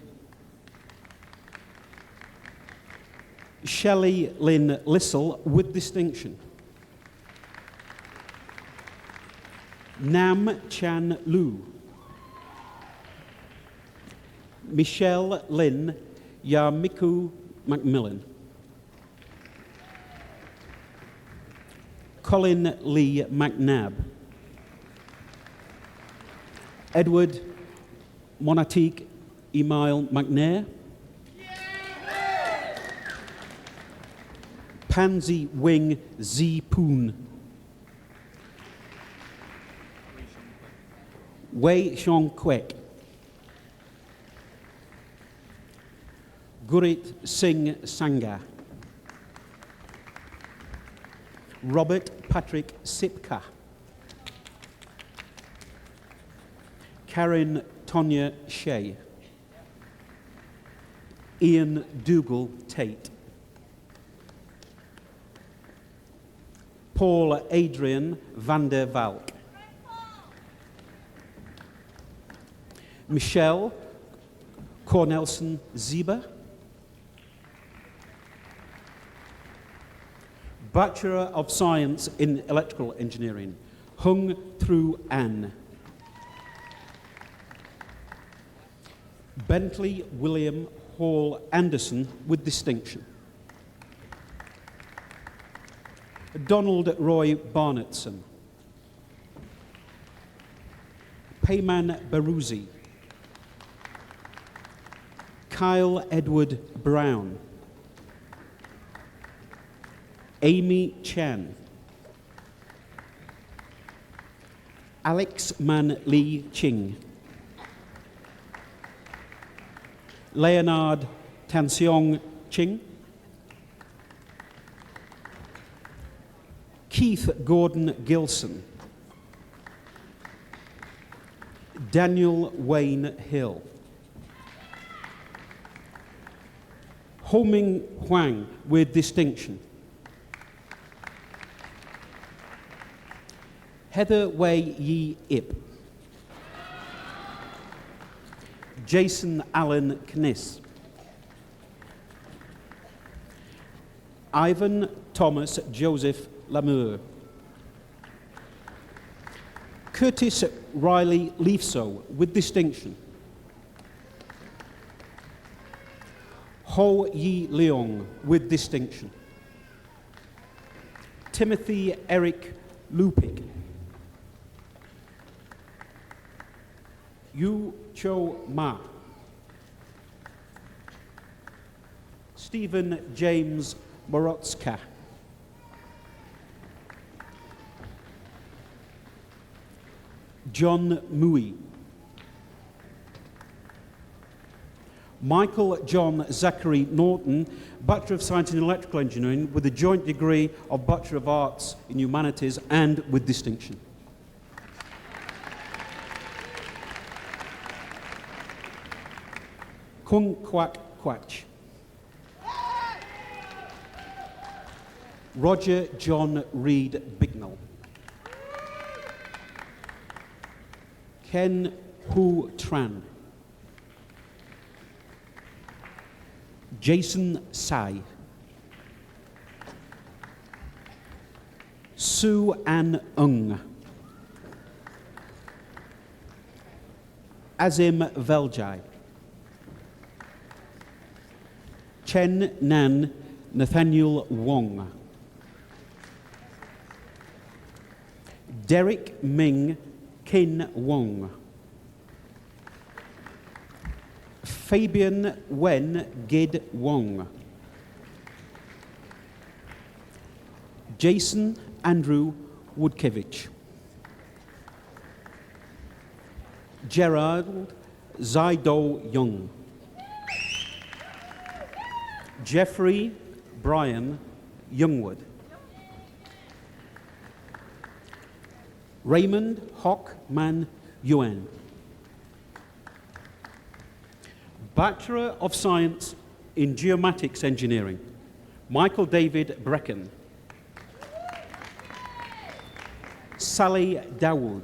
Shelley Lynn Lissell with distinction. Nam Chan Lu. Michelle Lynn Yamiku Macmillan. Colin Lee McNabb. Edward Monatique Emile McNair. Pansy Wing Z Poon. Wei Xiong Kwek. Gurit Singh Sangha. Robert Patrick Sipka. Karen Tonya Shea. Ian Dougal Tate. Paul Adrian van der Valk. Michelle Cornelson Ziba. Bachelor of Science in Electrical Engineering, Hung Thru An. Bentley William Hall Anderson with distinction. Donald Roy Barnettson. Payman Baruzzi. Kyle Edward Brown. Amy Chan. Alex Man Lee Ching. Leonard Tanseong Ching. Keith Gordon Gilson. Daniel Wayne Hill. Ho-Ming Huang with distinction. Heather Wei Yi Ip. Jason Allen Kniss. Ivan Thomas Joseph Lamour. Curtis Riley Leafso with distinction. Ho Yi Leong with distinction. Timothy Eric Lupik. Yu Cho Ma. Stephen James Morotska. John Mui. Michael John Zachary Norton, Bachelor of Science in Electrical Engineering with a joint degree of Bachelor of Arts in Humanities and with distinction. Kung Kwak Kwach. Roger John Reed Bignell. Ken Hu Tran. Jason Sai. Sue Ann Ung. Azim Veljai. Chen Nan Nathaniel Wong. Derek Ming Kin Wong. Fabian Wen Gid Wong. Jason Andrew Woodkevich. Gerald Zaido Young. Jeffrey Brian Youngwood. Raymond Hock Man Yuan. Bachelor of Science in Geomatics Engineering, Michael David Brecken. Sally Dawood.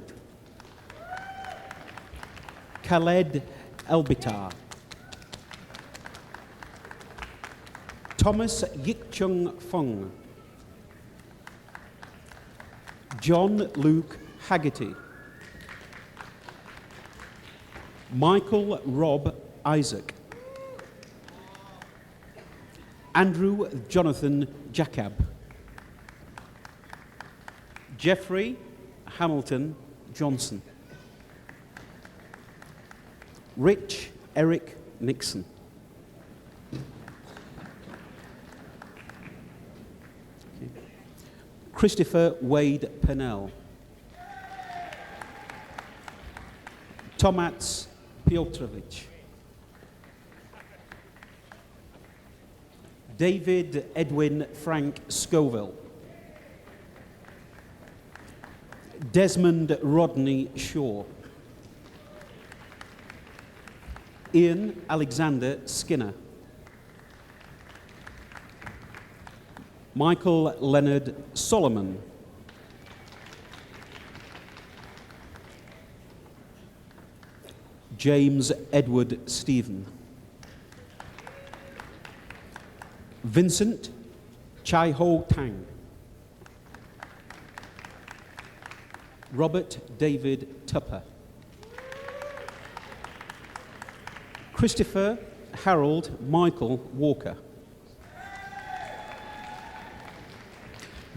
Khaled Elbitar. Thomas Yikchung Fong. John Luke Haggerty. Michael Rob Isaac. Andrew Jonathan Jacob. Jeffrey Hamilton Johnson. Rich Eric Nixon. Christopher Wade Pennell. Tomats Piotrovich. David Edwin Frank Scoville. Desmond Rodney Shaw. Ian Alexander Skinner. Michael Leonard Solomon. James Edward Stephen. Vincent Chai Ho Tang. Robert David Tupper. Christopher Harold Michael Walker.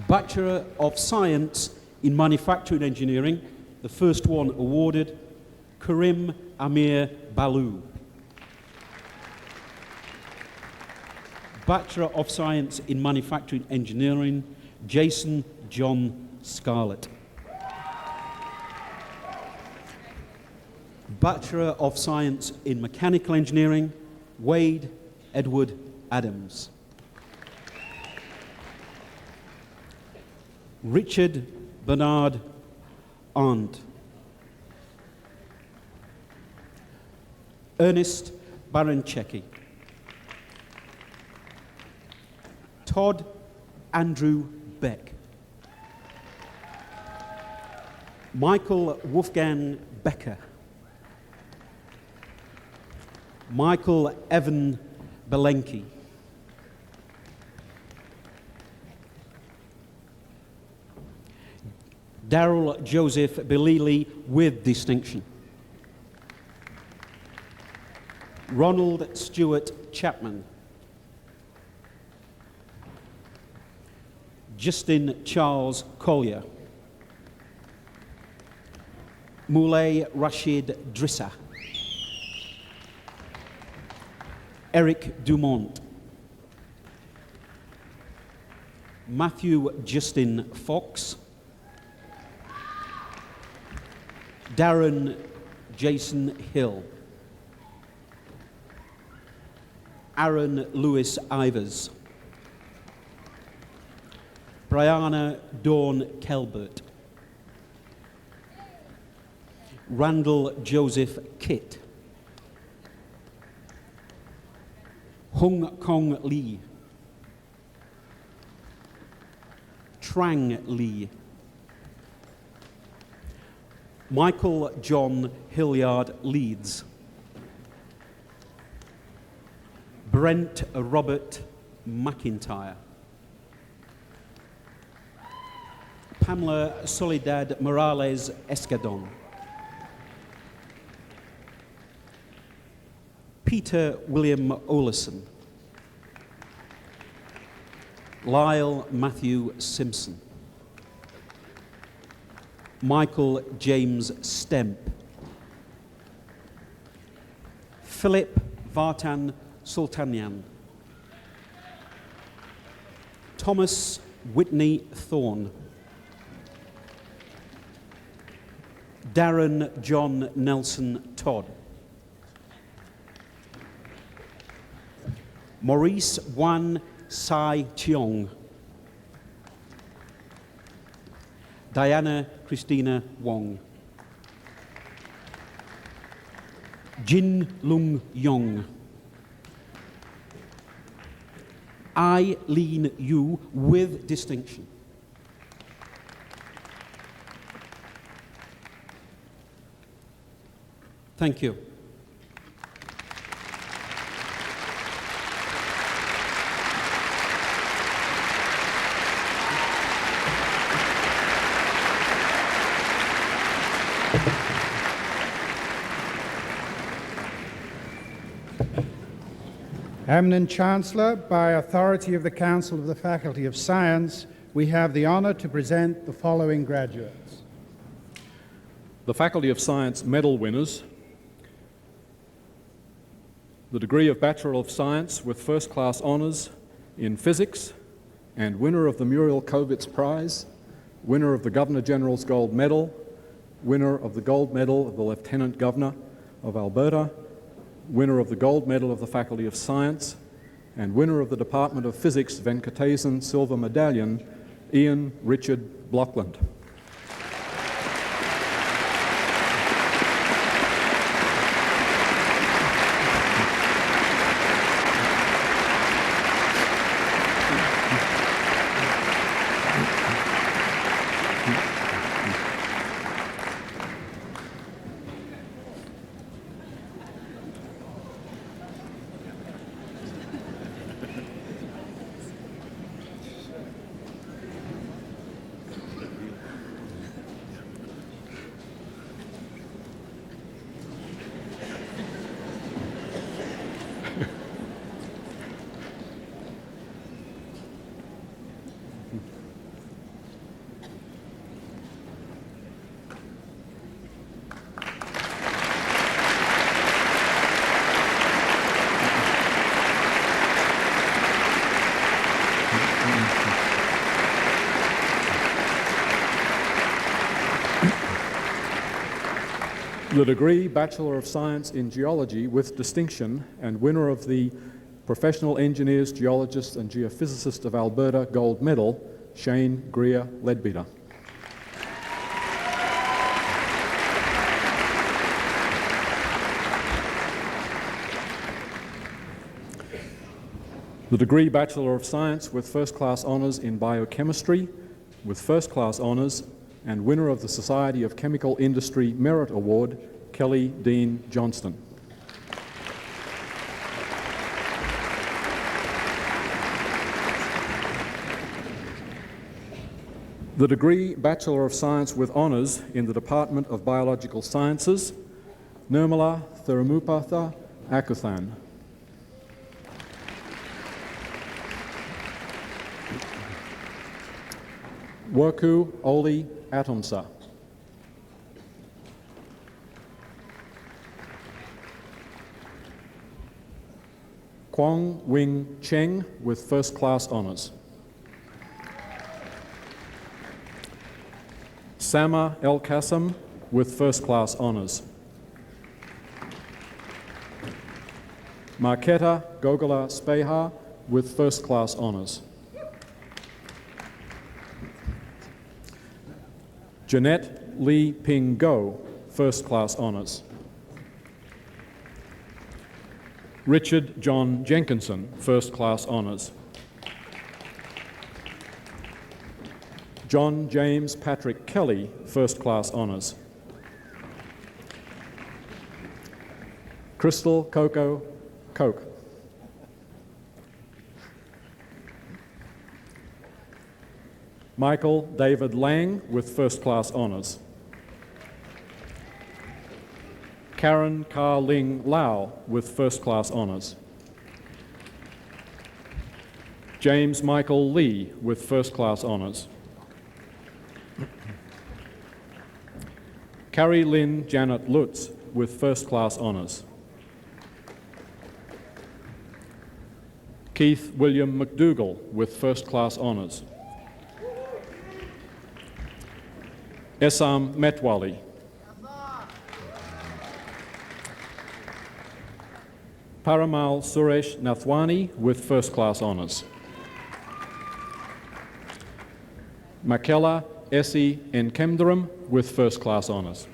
Bachelor of Science in Manufacturing Engineering, the first one awarded, Karim Amir Balu. Bachelor of Science in Manufacturing Engineering, Jason John Scarlett. Bachelor of Science in Mechanical Engineering, Wade Edward Adams. Richard Bernard Arndt. Ernest Baranchecki. Todd Andrew Beck. Michael Wolfgang Becker. Michael Evan Belenki. Darrell Joseph Belili with distinction. Ronald Stewart Chapman. Justin Charles Collier, Moulay Rashid Drissa, Eric Dumont, Matthew Justin Fox, Darren Jason Hill, Aaron Lewis Ivers, Brianna Dawn Kelbert, Randall Joseph Kitt, Hung Kong Lee, Trang Lee, Michael John Hilliard Leeds, Brent Robert McIntyre, Pamela Soledad Morales Escadon, Peter William Oleson, Lyle Matthew Simpson, Michael James Stemp, Philip Vartan Sultanian, Thomas Whitney Thorne, Darren John Nelson Todd, Maurice Wan Sai Cheong, Diana Christina Wong, Jin Lung Yong, Eileen Yu with distinction, thank you. Eminent Chancellor, by authority of the Council of the Faculty of Science, we have the honor to present the following graduates. The Faculty of Science medal winners: the degree of Bachelor of Science with first-class honours in physics and winner of the Muriel Kovitz Prize, winner of the Governor-General's Gold Medal, winner of the Gold Medal of the Lieutenant Governor of Alberta, winner of the Gold Medal of the Faculty of Science, and winner of the Department of Physics Venkatesan Silver Medallion, Ian Richard Blockland. The degree Bachelor of Science in Geology with distinction and winner of the Professional Engineers, Geologists and Geophysicists of Alberta Gold Medal, Shane Greer Leadbeater. The degree Bachelor of Science with first-class honours in Biochemistry, with first-class honours and winner of the Society of Chemical Industry Merit Award, Kelly Dean Johnston. The degree Bachelor of Science with honours in the Department of Biological Sciences, Nirmala Thirumupatha Akuthan. Worku Oli Atomsa. Kwong Wing Cheng with first class honors. Sama El Qasim with first class honors. Marketa Gogola Speha with first class honors. Jeanette Lee Ping Go, first class honors. Richard John Jenkinson, first class honors. John James Patrick Kelly, first class honors. Crystal Coco Coke. Michael David Lang with first class honors. Karen Ka Ling Lau with first class honors. James Michael Lee with first class honors. Carrie Lynn Janet Lutz with first class honors. Keith William McDougall with first class honors. Essam Metwali. Paramal Suresh Nathwani with first class honors. Makela Essie Nkemdaram with first class honors.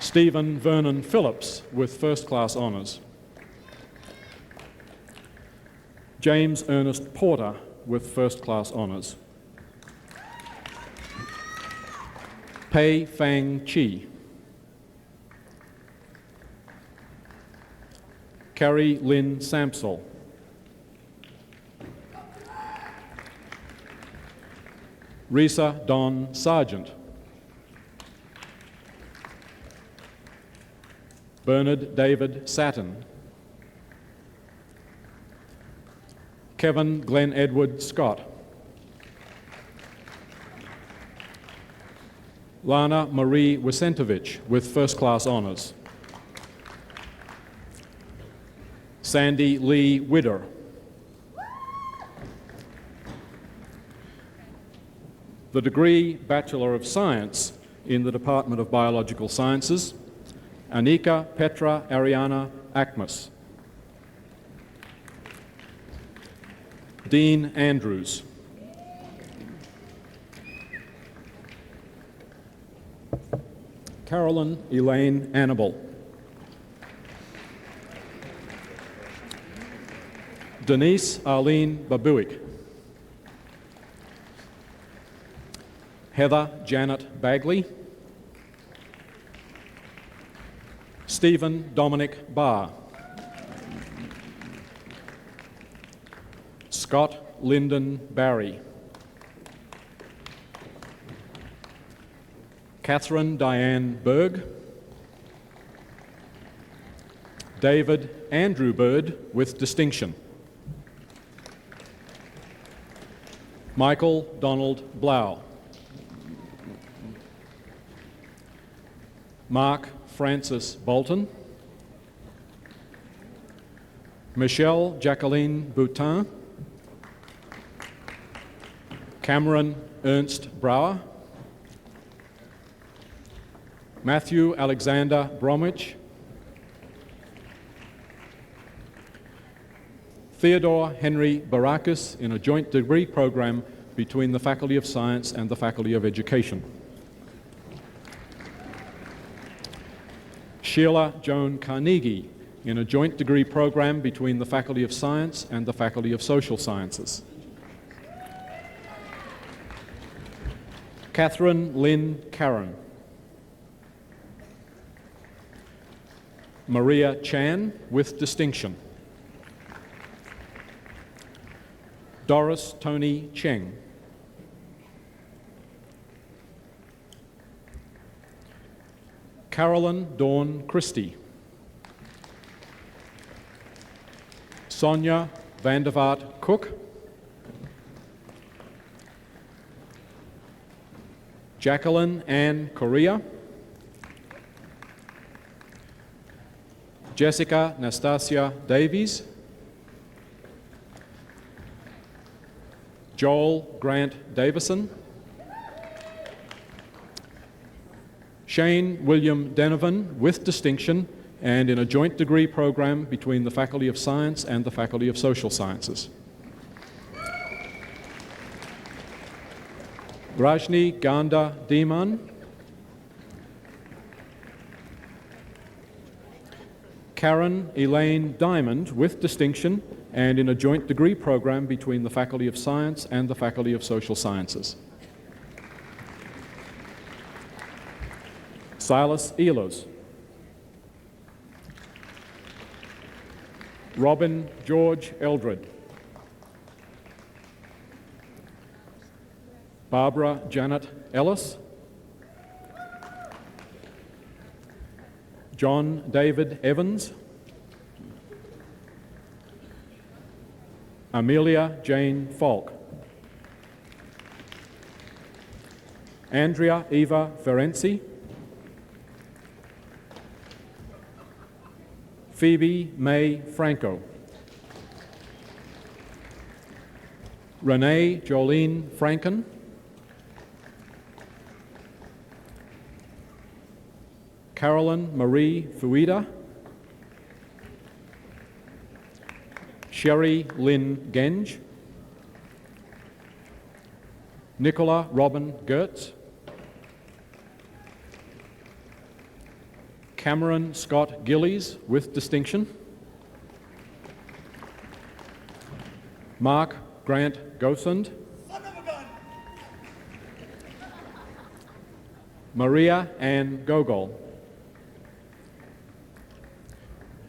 Stephen Vernon Phillips with first class honors. James Ernest Porter with first class honors. Pei Fang Chi. Carrie Lynn Samsel. Risa Don Sargent. Bernard David Satin. Kevin Glenn Edward Scott. Lana Marie Wisentovich with first class honors. Sandy Lee Widder. The degree Bachelor of Science in the Department of Biological Sciences, Anika Petra Ariana Akmus. Dean Andrews. Carolyn Elaine Annabel. Denise Arlene Babuik. Heather Janet Bagley. Stephen Dominic Barr. Scott Lyndon Barry. Catherine Diane Berg. David Andrew Bird with distinction. Michael Donald Blau. Mark Francis Bolton. Michelle Jacqueline Boutin. Cameron Ernst Brower. Matthew Alexander Bromwich. Theodore Henry Barakis in a joint degree program between the Faculty of Science and the Faculty of Education. Sheila Joan Carnegie in a joint degree program between the Faculty of Science and the Faculty of Social Sciences. Catherine Lynn Caron. Maria Chan with distinction. Doris Tony Cheng. Carolyn Dawn Christie. Sonia Vandervaart Cook. Jacqueline Ann Correa, Jessica Nastasia Davies, Joel Grant Davison, Shane William Denovan with distinction and in a joint degree program between the Faculty of Science and the Faculty of Social Sciences. Rajni Ganda Deeman, Karen Elaine Diamond with distinction and in a joint degree program between the Faculty of Science and the Faculty of Social Sciences. Silas Elos, Robin George Eldred, Barbara Janet Ellis, John David Evans, Amelia Jane Falk, Andrea Eva Ferenci, Phoebe May Franco, Renee Jolene Franken, Carolyn Marie Fuida, Sherry Lynn Genge, Nicola Robin Gertz, Cameron Scott Gillies with distinction, Mark Grant Gosund, Maria Ann Gogol,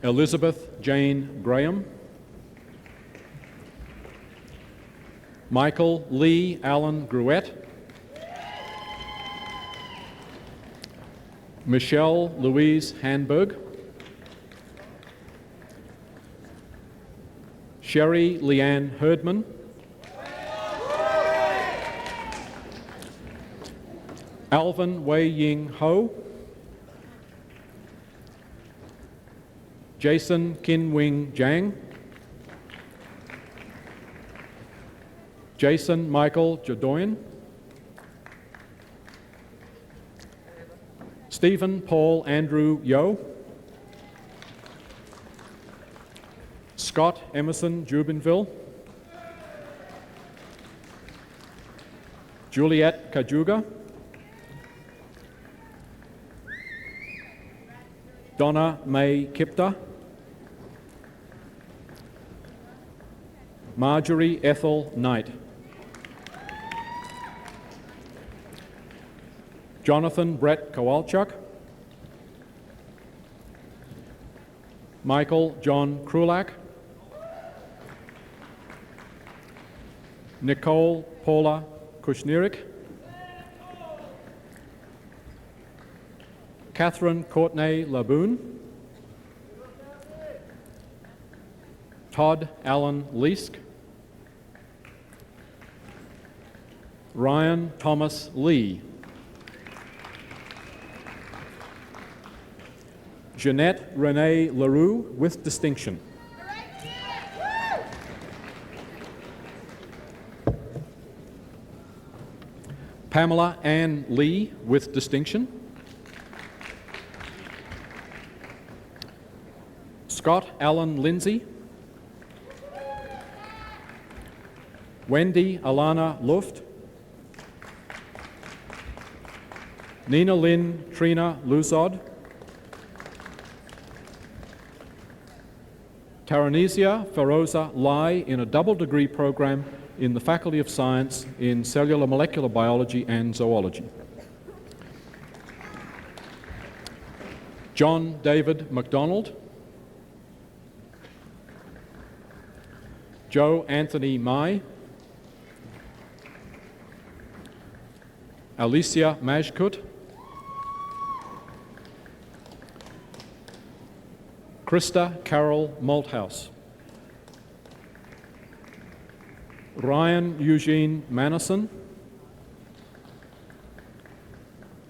Elizabeth Jane Graham, Michael Lee Allen Gruette, Michelle Louise Hanberg, Sherry Leanne Herdman, Alvin Wei Ying Ho, Jason Kin Wing Jang, Jason Michael Jadoyan, Stephen Paul Andrew Yo, Scott Emerson Jubinville, Juliet Kajuga, Donna May Kipta, Marjorie Ethel Knight, Jonathan Brett Kowalchuk, Michael John Krulak, Nicole Paula Kushnirik, Catherine Courtney Laboon, Todd Allen Leask, Ryan Thomas Lee, Jeanette Renee LaRue with distinction, Pamela Ann Lee with distinction, Scott Allen Lindsay, Wendy Alana Luft, Nina Lynn Trina Luzod, Taranesia Feroza Lai in a double degree program in the Faculty of Science in Cellular Molecular Biology and Zoology. John David MacDonald, Joe Anthony Mai, Alicia Majkut, Krista Carol Malthouse, Ryan Eugene Manison,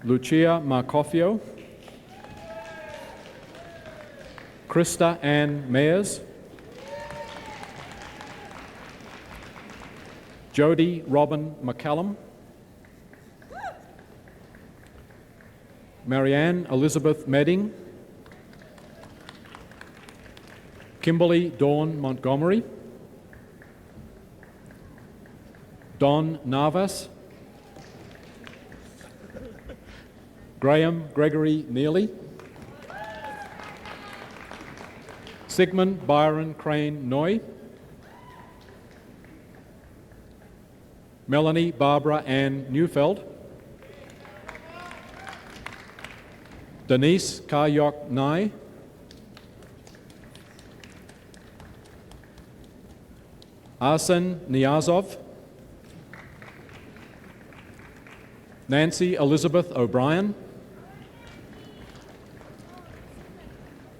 Lucia Marcoffio, Krista Ann Mayers, Jody Robin McCallum, Marianne Elizabeth Medding, Kimberly Dawn Montgomery, Don Navas, Graham Gregory Neely, Sigmund Byron Crane Noy, Melanie Barbara Ann Neufeld, Denise Kayok Nye, Arsen Niazov, Nancy Elizabeth O'Brien,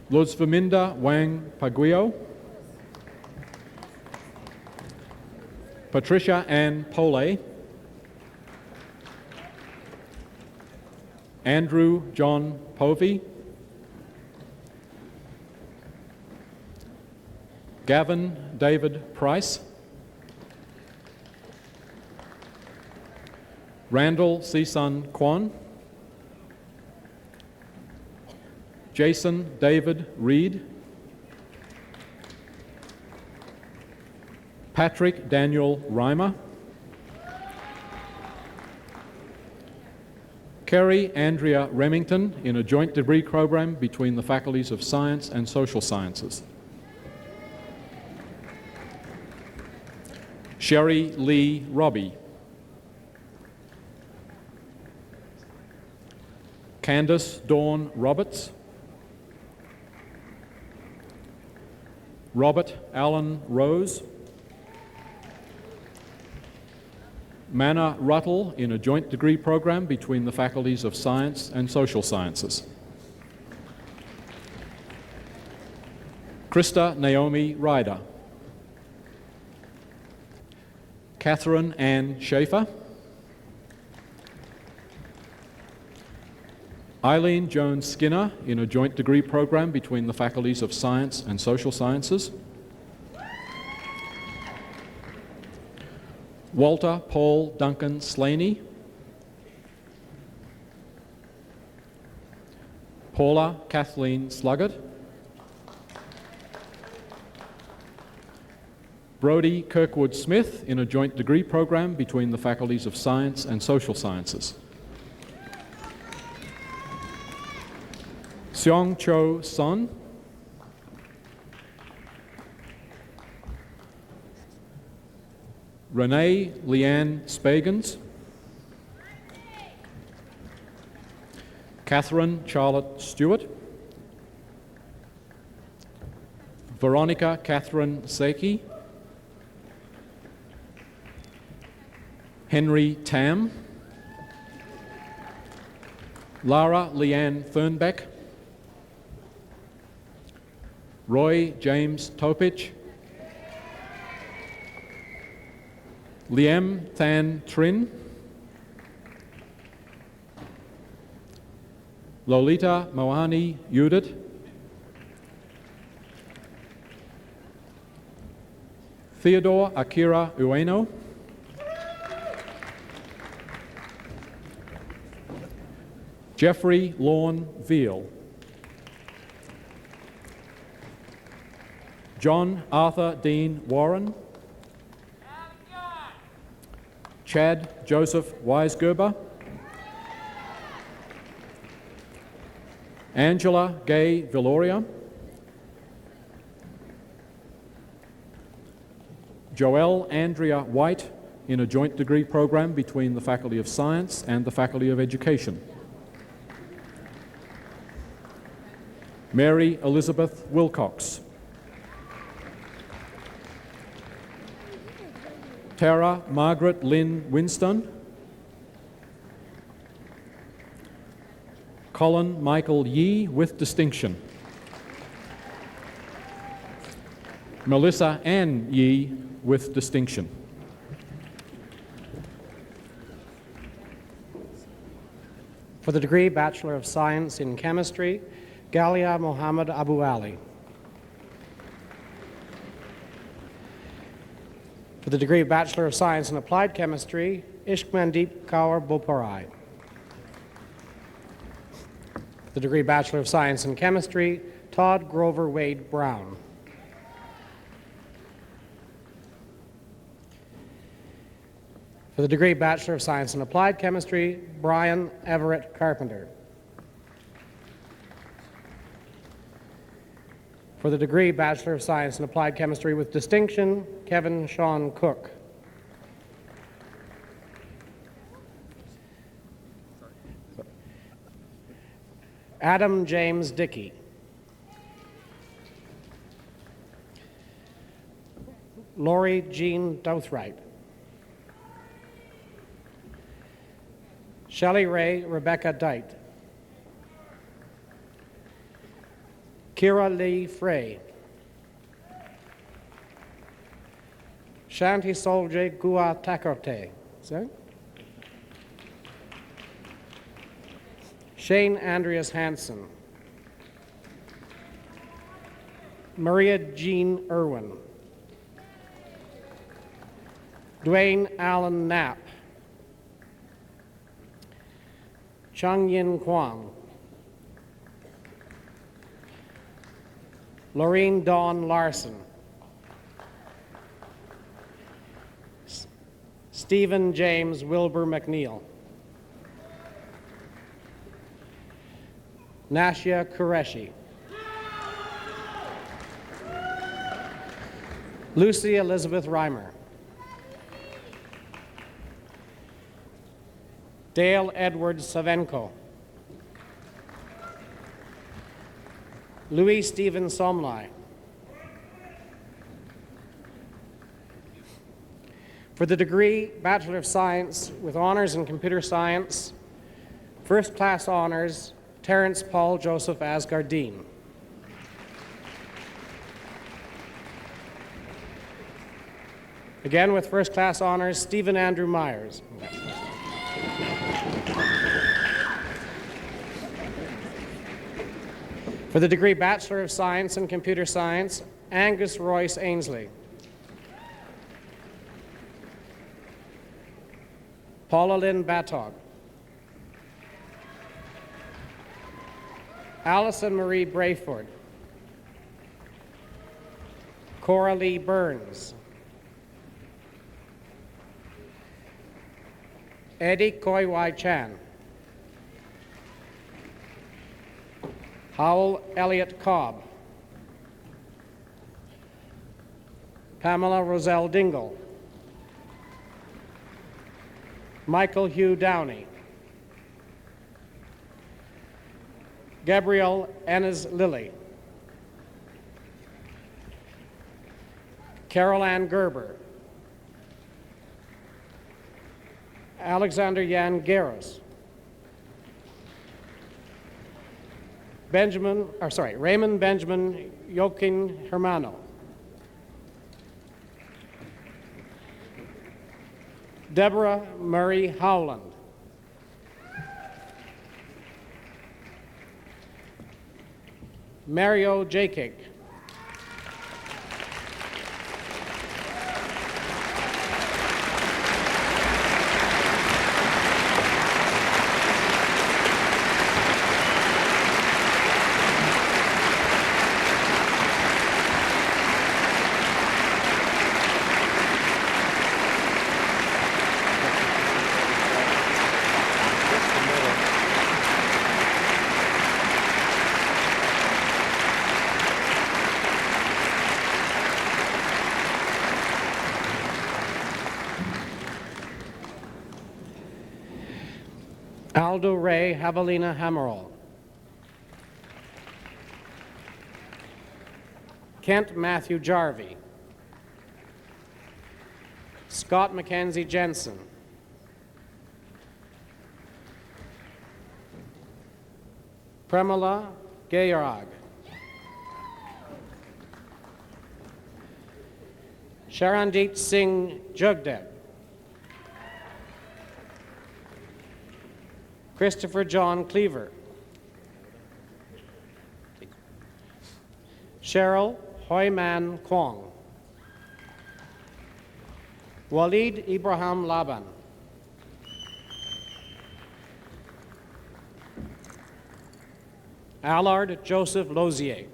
Luzviminda Wang Paguio, Patricia Ann Pole, Andrew John Povey, Gavin David Price, Randall Sisun Kwan, Jason David Reed, Patrick Daniel Reimer, Kerry Andrea Remington in a joint degree program between the Faculties of Science and Social Sciences. Sherry Lee Robbie, Candace Dawn Roberts, Robert Allen Rose, Manna Ruttle in a joint degree program between the Faculties of Science and Social Sciences. Krista Naomi Ryder, Catherine Ann Schaefer, Eileen Jones Skinner in a joint degree program between the Faculties of Science and Social Sciences. Walter Paul Duncan Slaney, Paula Kathleen Sluggett, Brody Kirkwood Smith in a joint degree program between the Faculties of Science and Social Sciences. Seong Cho Son, Renee Leanne Spagans, Catherine Charlotte Stewart, Veronica Catherine Seki, Henry Tam, Lara Leanne Thurnbeck, Roy James Topich, Liam Than Trin, Lolita Moani Udit, Theodore Akira Ueno, Jeffrey Lorne Veal, John Arthur Dean Warren, Chad Joseph Weisgerber, Angela Gay Villoria, Joelle Andrea White in a joint degree program between the Faculty of Science and the Faculty of Education. Mary Elizabeth Wilcox, Tara Margaret Lynn Winston, Colin Michael Yee with distinction, Melissa Ann Yee with distinction. For the degree Bachelor of Science in Chemistry, Galia Mohammed Abu Ali. For the degree Bachelor of Science in Applied Chemistry, Ishkmandeep Kaur Boparai. For the degree Bachelor of Science in Chemistry, Todd Grover Wade Brown. For the degree Bachelor of Science in Applied Chemistry, Brian Everett Carpenter. For the degree Bachelor of Science in Applied Chemistry with distinction, Kevin Sean Cook. Adam James Dickey. Lori Jean Douthright. Shelley Ray Rebecca Dite. Kira Lee Frey. Shanti Solje Gua Takorte. Sorry? Shane Andreas Hansen. Maria Jean Irwin. Dwayne Allen Knapp. Chung Yin Kwang. Lorraine Dawn Larson. Stephen James Wilbur McNeil. Nashia Qureshi. Lucy Elizabeth Reimer. Dale Edward Savenko. Louis Stephen Somlai. For the degree Bachelor of Science with honors in Computer Science, first class honors, Terrence Paul Joseph Asgardine. Again with first class honors, Stephen Andrew Myers. For the degree Bachelor of Science in Computer Science, Angus Royce Ainsley. Paula Lynn Batog. Allison Marie Brayford. Cora Lee Burns. Eddie Koi Wai Chan. Howell Elliott Cobb. Pamela Roselle Dingle. Michael Hugh Downey. Gabrielle Ennis Lilly. Carol Ann Gerber. Alexander Jan Garros. Raymond Benjamin Joaquin Hermano. Deborah Murray Howland. Mario Jakig. Aldo Ray Javelina Hammerall. Kent Matthew Jarvie. Scott Mackenzie Jensen. Premila Gayarag. Sharandeep Singh Jugdeb. Christopher John Cleaver, Cheryl Hoyman Kwong, Walid Ibrahim Laban, Allard Joseph Lozier,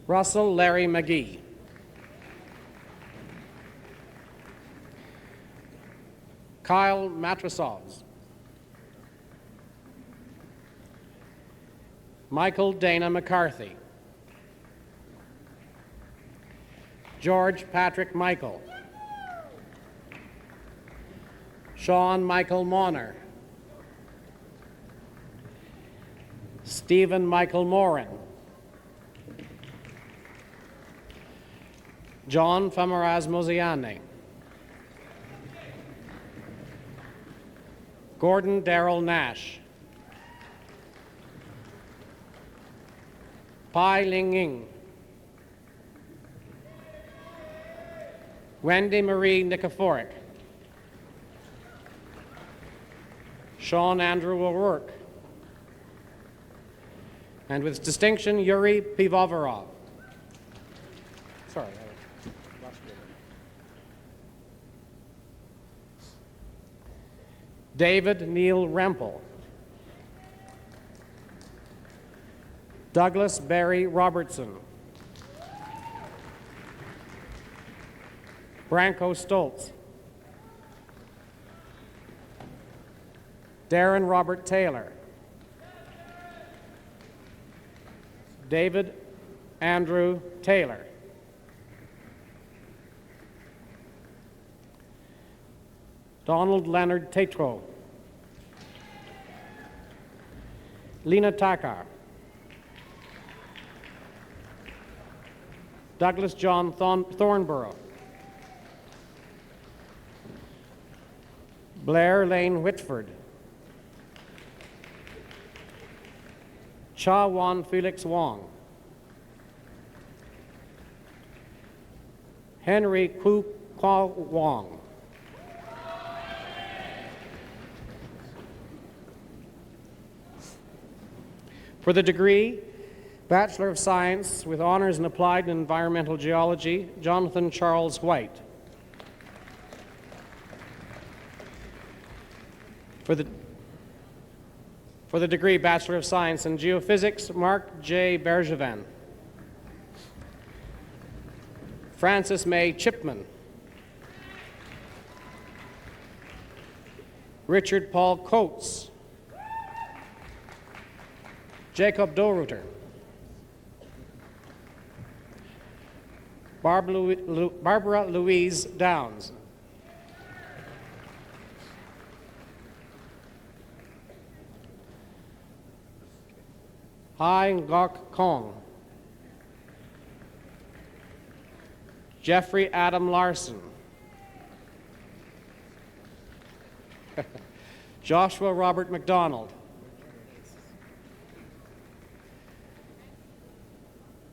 Russell Larry McGee, Kyle Matrasovs, Michael Dana McCarthy, George Patrick Michael, Sean Michael Monner, Stephen Michael Morin, John Famaraz Moziane, Gordon Darrell Nash, Pai Ling Ying, Wendy Marie Nikiforik, Sean Andrew O'Rourke, and with distinction, Yuri Pivovarov. Sorry. David Neil Rempel, Douglas Barry Robertson, Branko Stoltz, Darren Robert Taylor, David Andrew Taylor, Donald Leonard Tetro, Lena Takar, Douglas John Thornborough, Blair Lane Whitford, Cha Wan Felix Wong, Henry Ku Kwa Wong, for the degree Bachelor of Science with honors in Applied and Environmental Geology, Jonathan Charles White. For the degree Bachelor of Science in Geophysics, Mark J. Bergevin. Frances May Chipman. Richard Paul Coates. Jacob Doruter. Barbara Louise Downs. Hai Ngok Kong. Jeffrey Adam Larson. Joshua Robert MacDonald.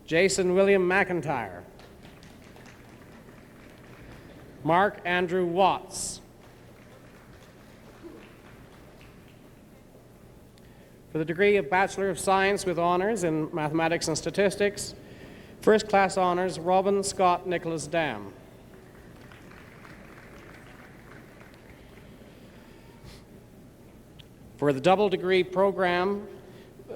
Jason William McIntyre. Mark Andrew Watts. For the degree of Bachelor of Science with honors in Mathematics and Statistics, first class honors, Robin Scott Nicholas Dam. For the double degree program,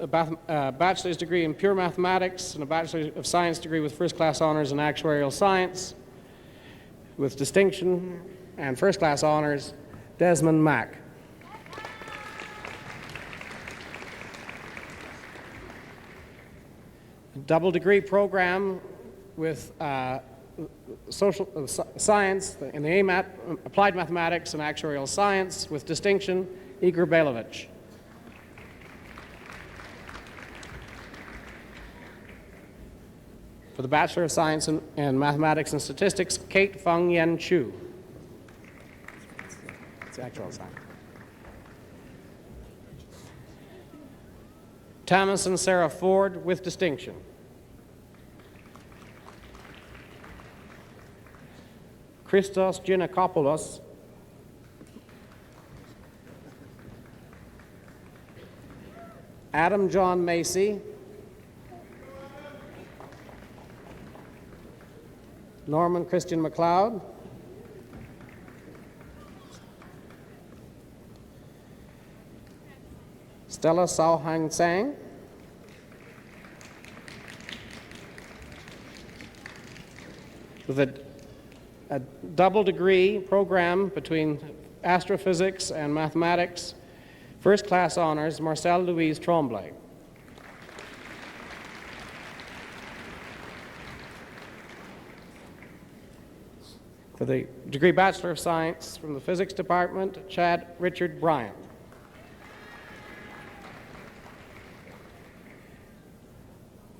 a bachelor's degree in pure mathematics and a Bachelor of Science degree with first class honors in actuarial science, with distinction and first class honors, Desmond Mack. A double degree program with social science in the AMAT, applied mathematics and actuarial science, with distinction, Igor Bailovich. For the Bachelor of Science in Mathematics and Statistics, Kate Feng Yen Chu. It's actual science. Thomas and Sarah Ford with distinction. Christos Giannakopoulos, Adam John Macy, Norman Christian MacLeod, Stella Sao Hang Tsang, with a double degree program between astrophysics and mathematics, first class honors, Marcel Louise Tremblay. For the degree Bachelor of Science from the Physics Department, Chad Richard Bryant.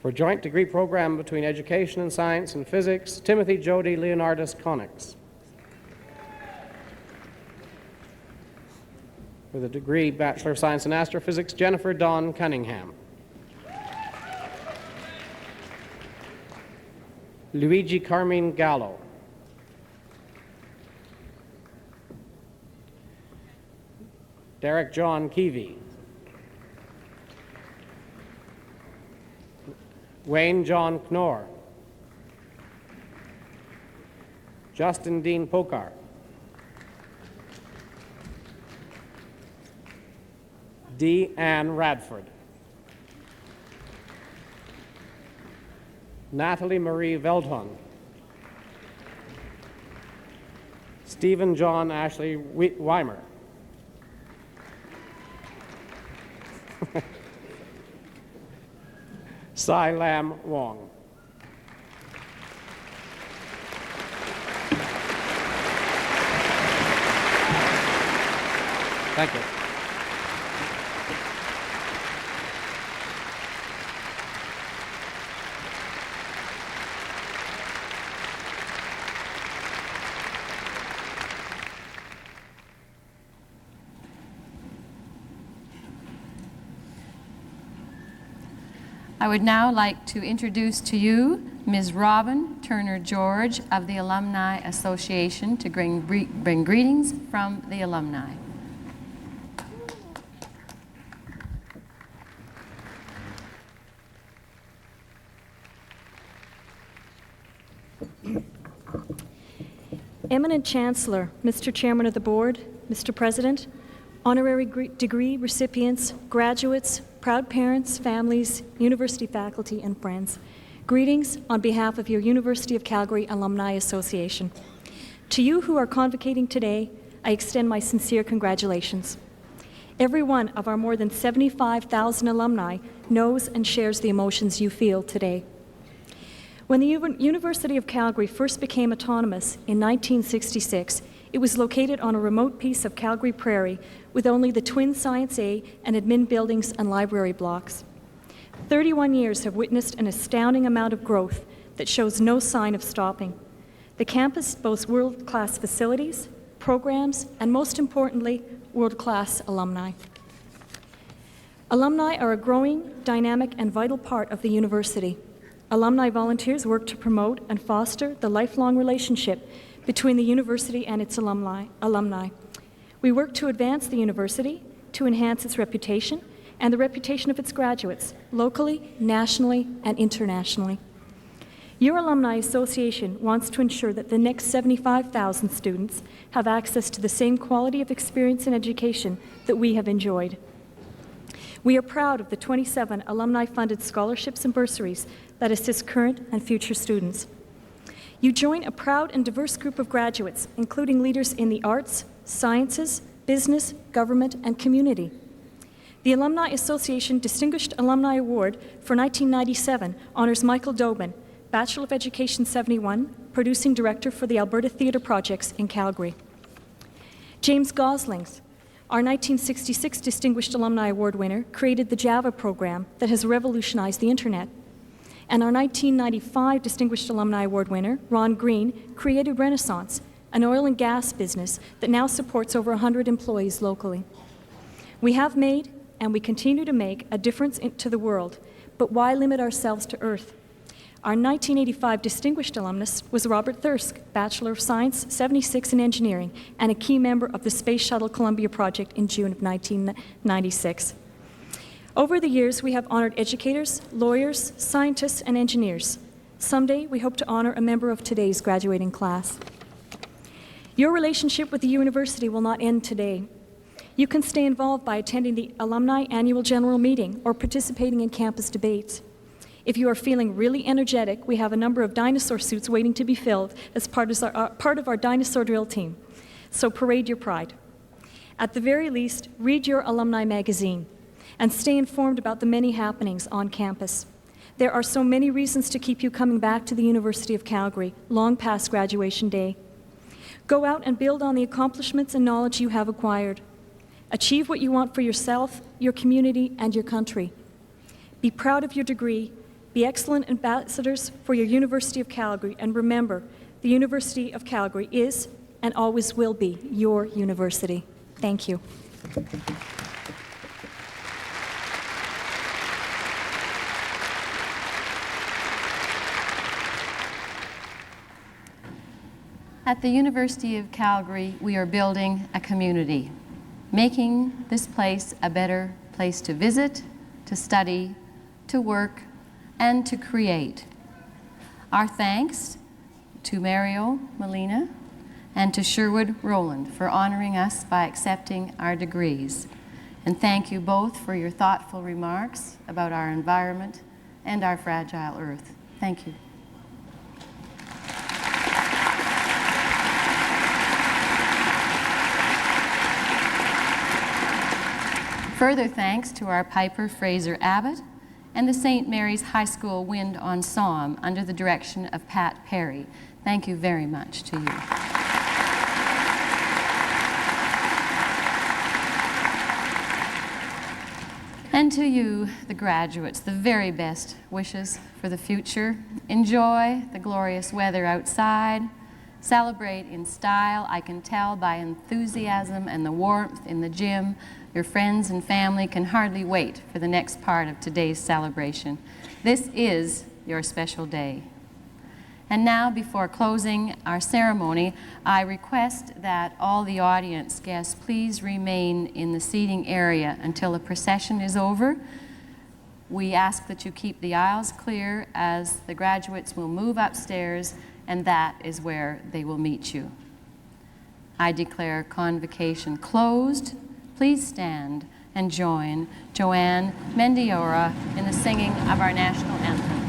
For joint degree program between Education and Science and Physics, Timothy Jody Leonardus Conix. For the degree Bachelor of Science in Astrophysics, Jennifer Dawn Cunningham. Luigi Carmine Gallo. Derek John Keevy. Wayne John Knorr. Justin Dean Pokar. D. Ann Radford. Natalie Marie Veldhun. Stephen John Ashley Weimer. Sai Lam Wong. Thank you. I would now like to introduce to you Ms. Robin Turner George of the Alumni Association to bring greetings from the alumni. Eminent Chancellor, Mr. Chairman of the Board, Mr. President, honorary degree recipients, graduates, proud parents, families, university faculty, and friends. Greetings on behalf of your University of Calgary Alumni Association. To you who are convocating today, I extend my sincere congratulations. Every one of our more than 75,000 alumni knows and shares the emotions you feel today. When the University of Calgary first became autonomous in 1966, it was located on a remote piece of Calgary prairie with only the twin Science A and admin buildings and library blocks. 31 years have witnessed an astounding amount of growth that shows no sign of stopping. The campus boasts world-class facilities, programs, and most importantly, world-class alumni. Alumni are a growing, dynamic, and vital part of the university. Alumni volunteers work to promote and foster the lifelong relationship between the university and its alumni. We work to advance the university, to enhance its reputation, and the reputation of its graduates, locally, nationally, and internationally. Your Alumni Association wants to ensure that the next 75,000 students have access to the same quality of experience and education that we have enjoyed. We are proud of the 27 alumni-funded scholarships and bursaries that assist current and future students. You join a proud and diverse group of graduates, including leaders in the arts, sciences, business, government, and community. The Alumni Association Distinguished Alumni Award for 1997 honors Michael Dobin, Bachelor of Education 71, Producing Director for the Alberta Theatre Projects in Calgary. James Goslings, our 1966 Distinguished Alumni Award winner, created the Java program that has revolutionized the Internet. And our 1995 Distinguished Alumni Award winner, Ron Green, created Renaissance, an oil and gas business that now supports over 100 employees locally. We have made, and we continue to make, a difference to the world, but why limit ourselves to Earth? Our 1985 distinguished alumnus was Robert Thirsk, Bachelor of Science, 76 in Engineering, and a key member of the Space Shuttle Columbia project in June of 1996. Over the years, we have honored educators, lawyers, scientists, and engineers. Someday, we hope to honor a member of today's graduating class. Your relationship with the university will not end today. You can stay involved by attending the Alumni Annual General Meeting or participating in campus debates. If you are feeling really energetic, we have a number of dinosaur suits waiting to be filled as part of our dinosaur drill team. So parade your pride. At the very least, read your alumni magazine and stay informed about the many happenings on campus. There are so many reasons to keep you coming back to the University of Calgary, long past graduation day. Go out and build on the accomplishments and knowledge you have acquired. Achieve what you want for yourself, your community, and your country. Be proud of your degree. Be excellent ambassadors for your University of Calgary, and remember, the University of Calgary is and always will be your university. Thank you. At the University of Calgary, we are building a community, making this place a better place to visit, to study, to work, and to create. Our thanks to Mario Molina and to Sherwood Rowland for honoring us by accepting our degrees. And thank you both for your thoughtful remarks about our environment and our fragile earth. Thank you. Further thanks to our piper Fraser Abbott and the St. Mary's High School Wind Ensemble under the direction of Pat Perry. Thank you very much to you. And to you, the graduates, the very best wishes for the future. Enjoy the glorious weather outside. Celebrate in style. I can tell by enthusiasm and the warmth in the gym. Your friends and family can hardly wait for the next part of today's celebration. This is your special day. And now, before closing our ceremony, I request that all the audience guests please remain in the seating area until the procession is over. We ask that you keep the aisles clear as the graduates will move upstairs, and that is where they will meet you. I declare Convocation closed. Please stand and join Joanne Mendiora in the singing of our national anthem.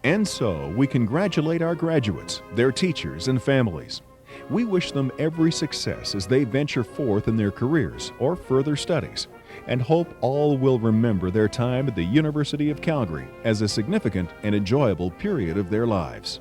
And so, we congratulate our graduates, their teachers, and families. We wish them every success as they venture forth in their careers or further studies, and hope all will remember their time at the University of Calgary as a significant and enjoyable period of their lives.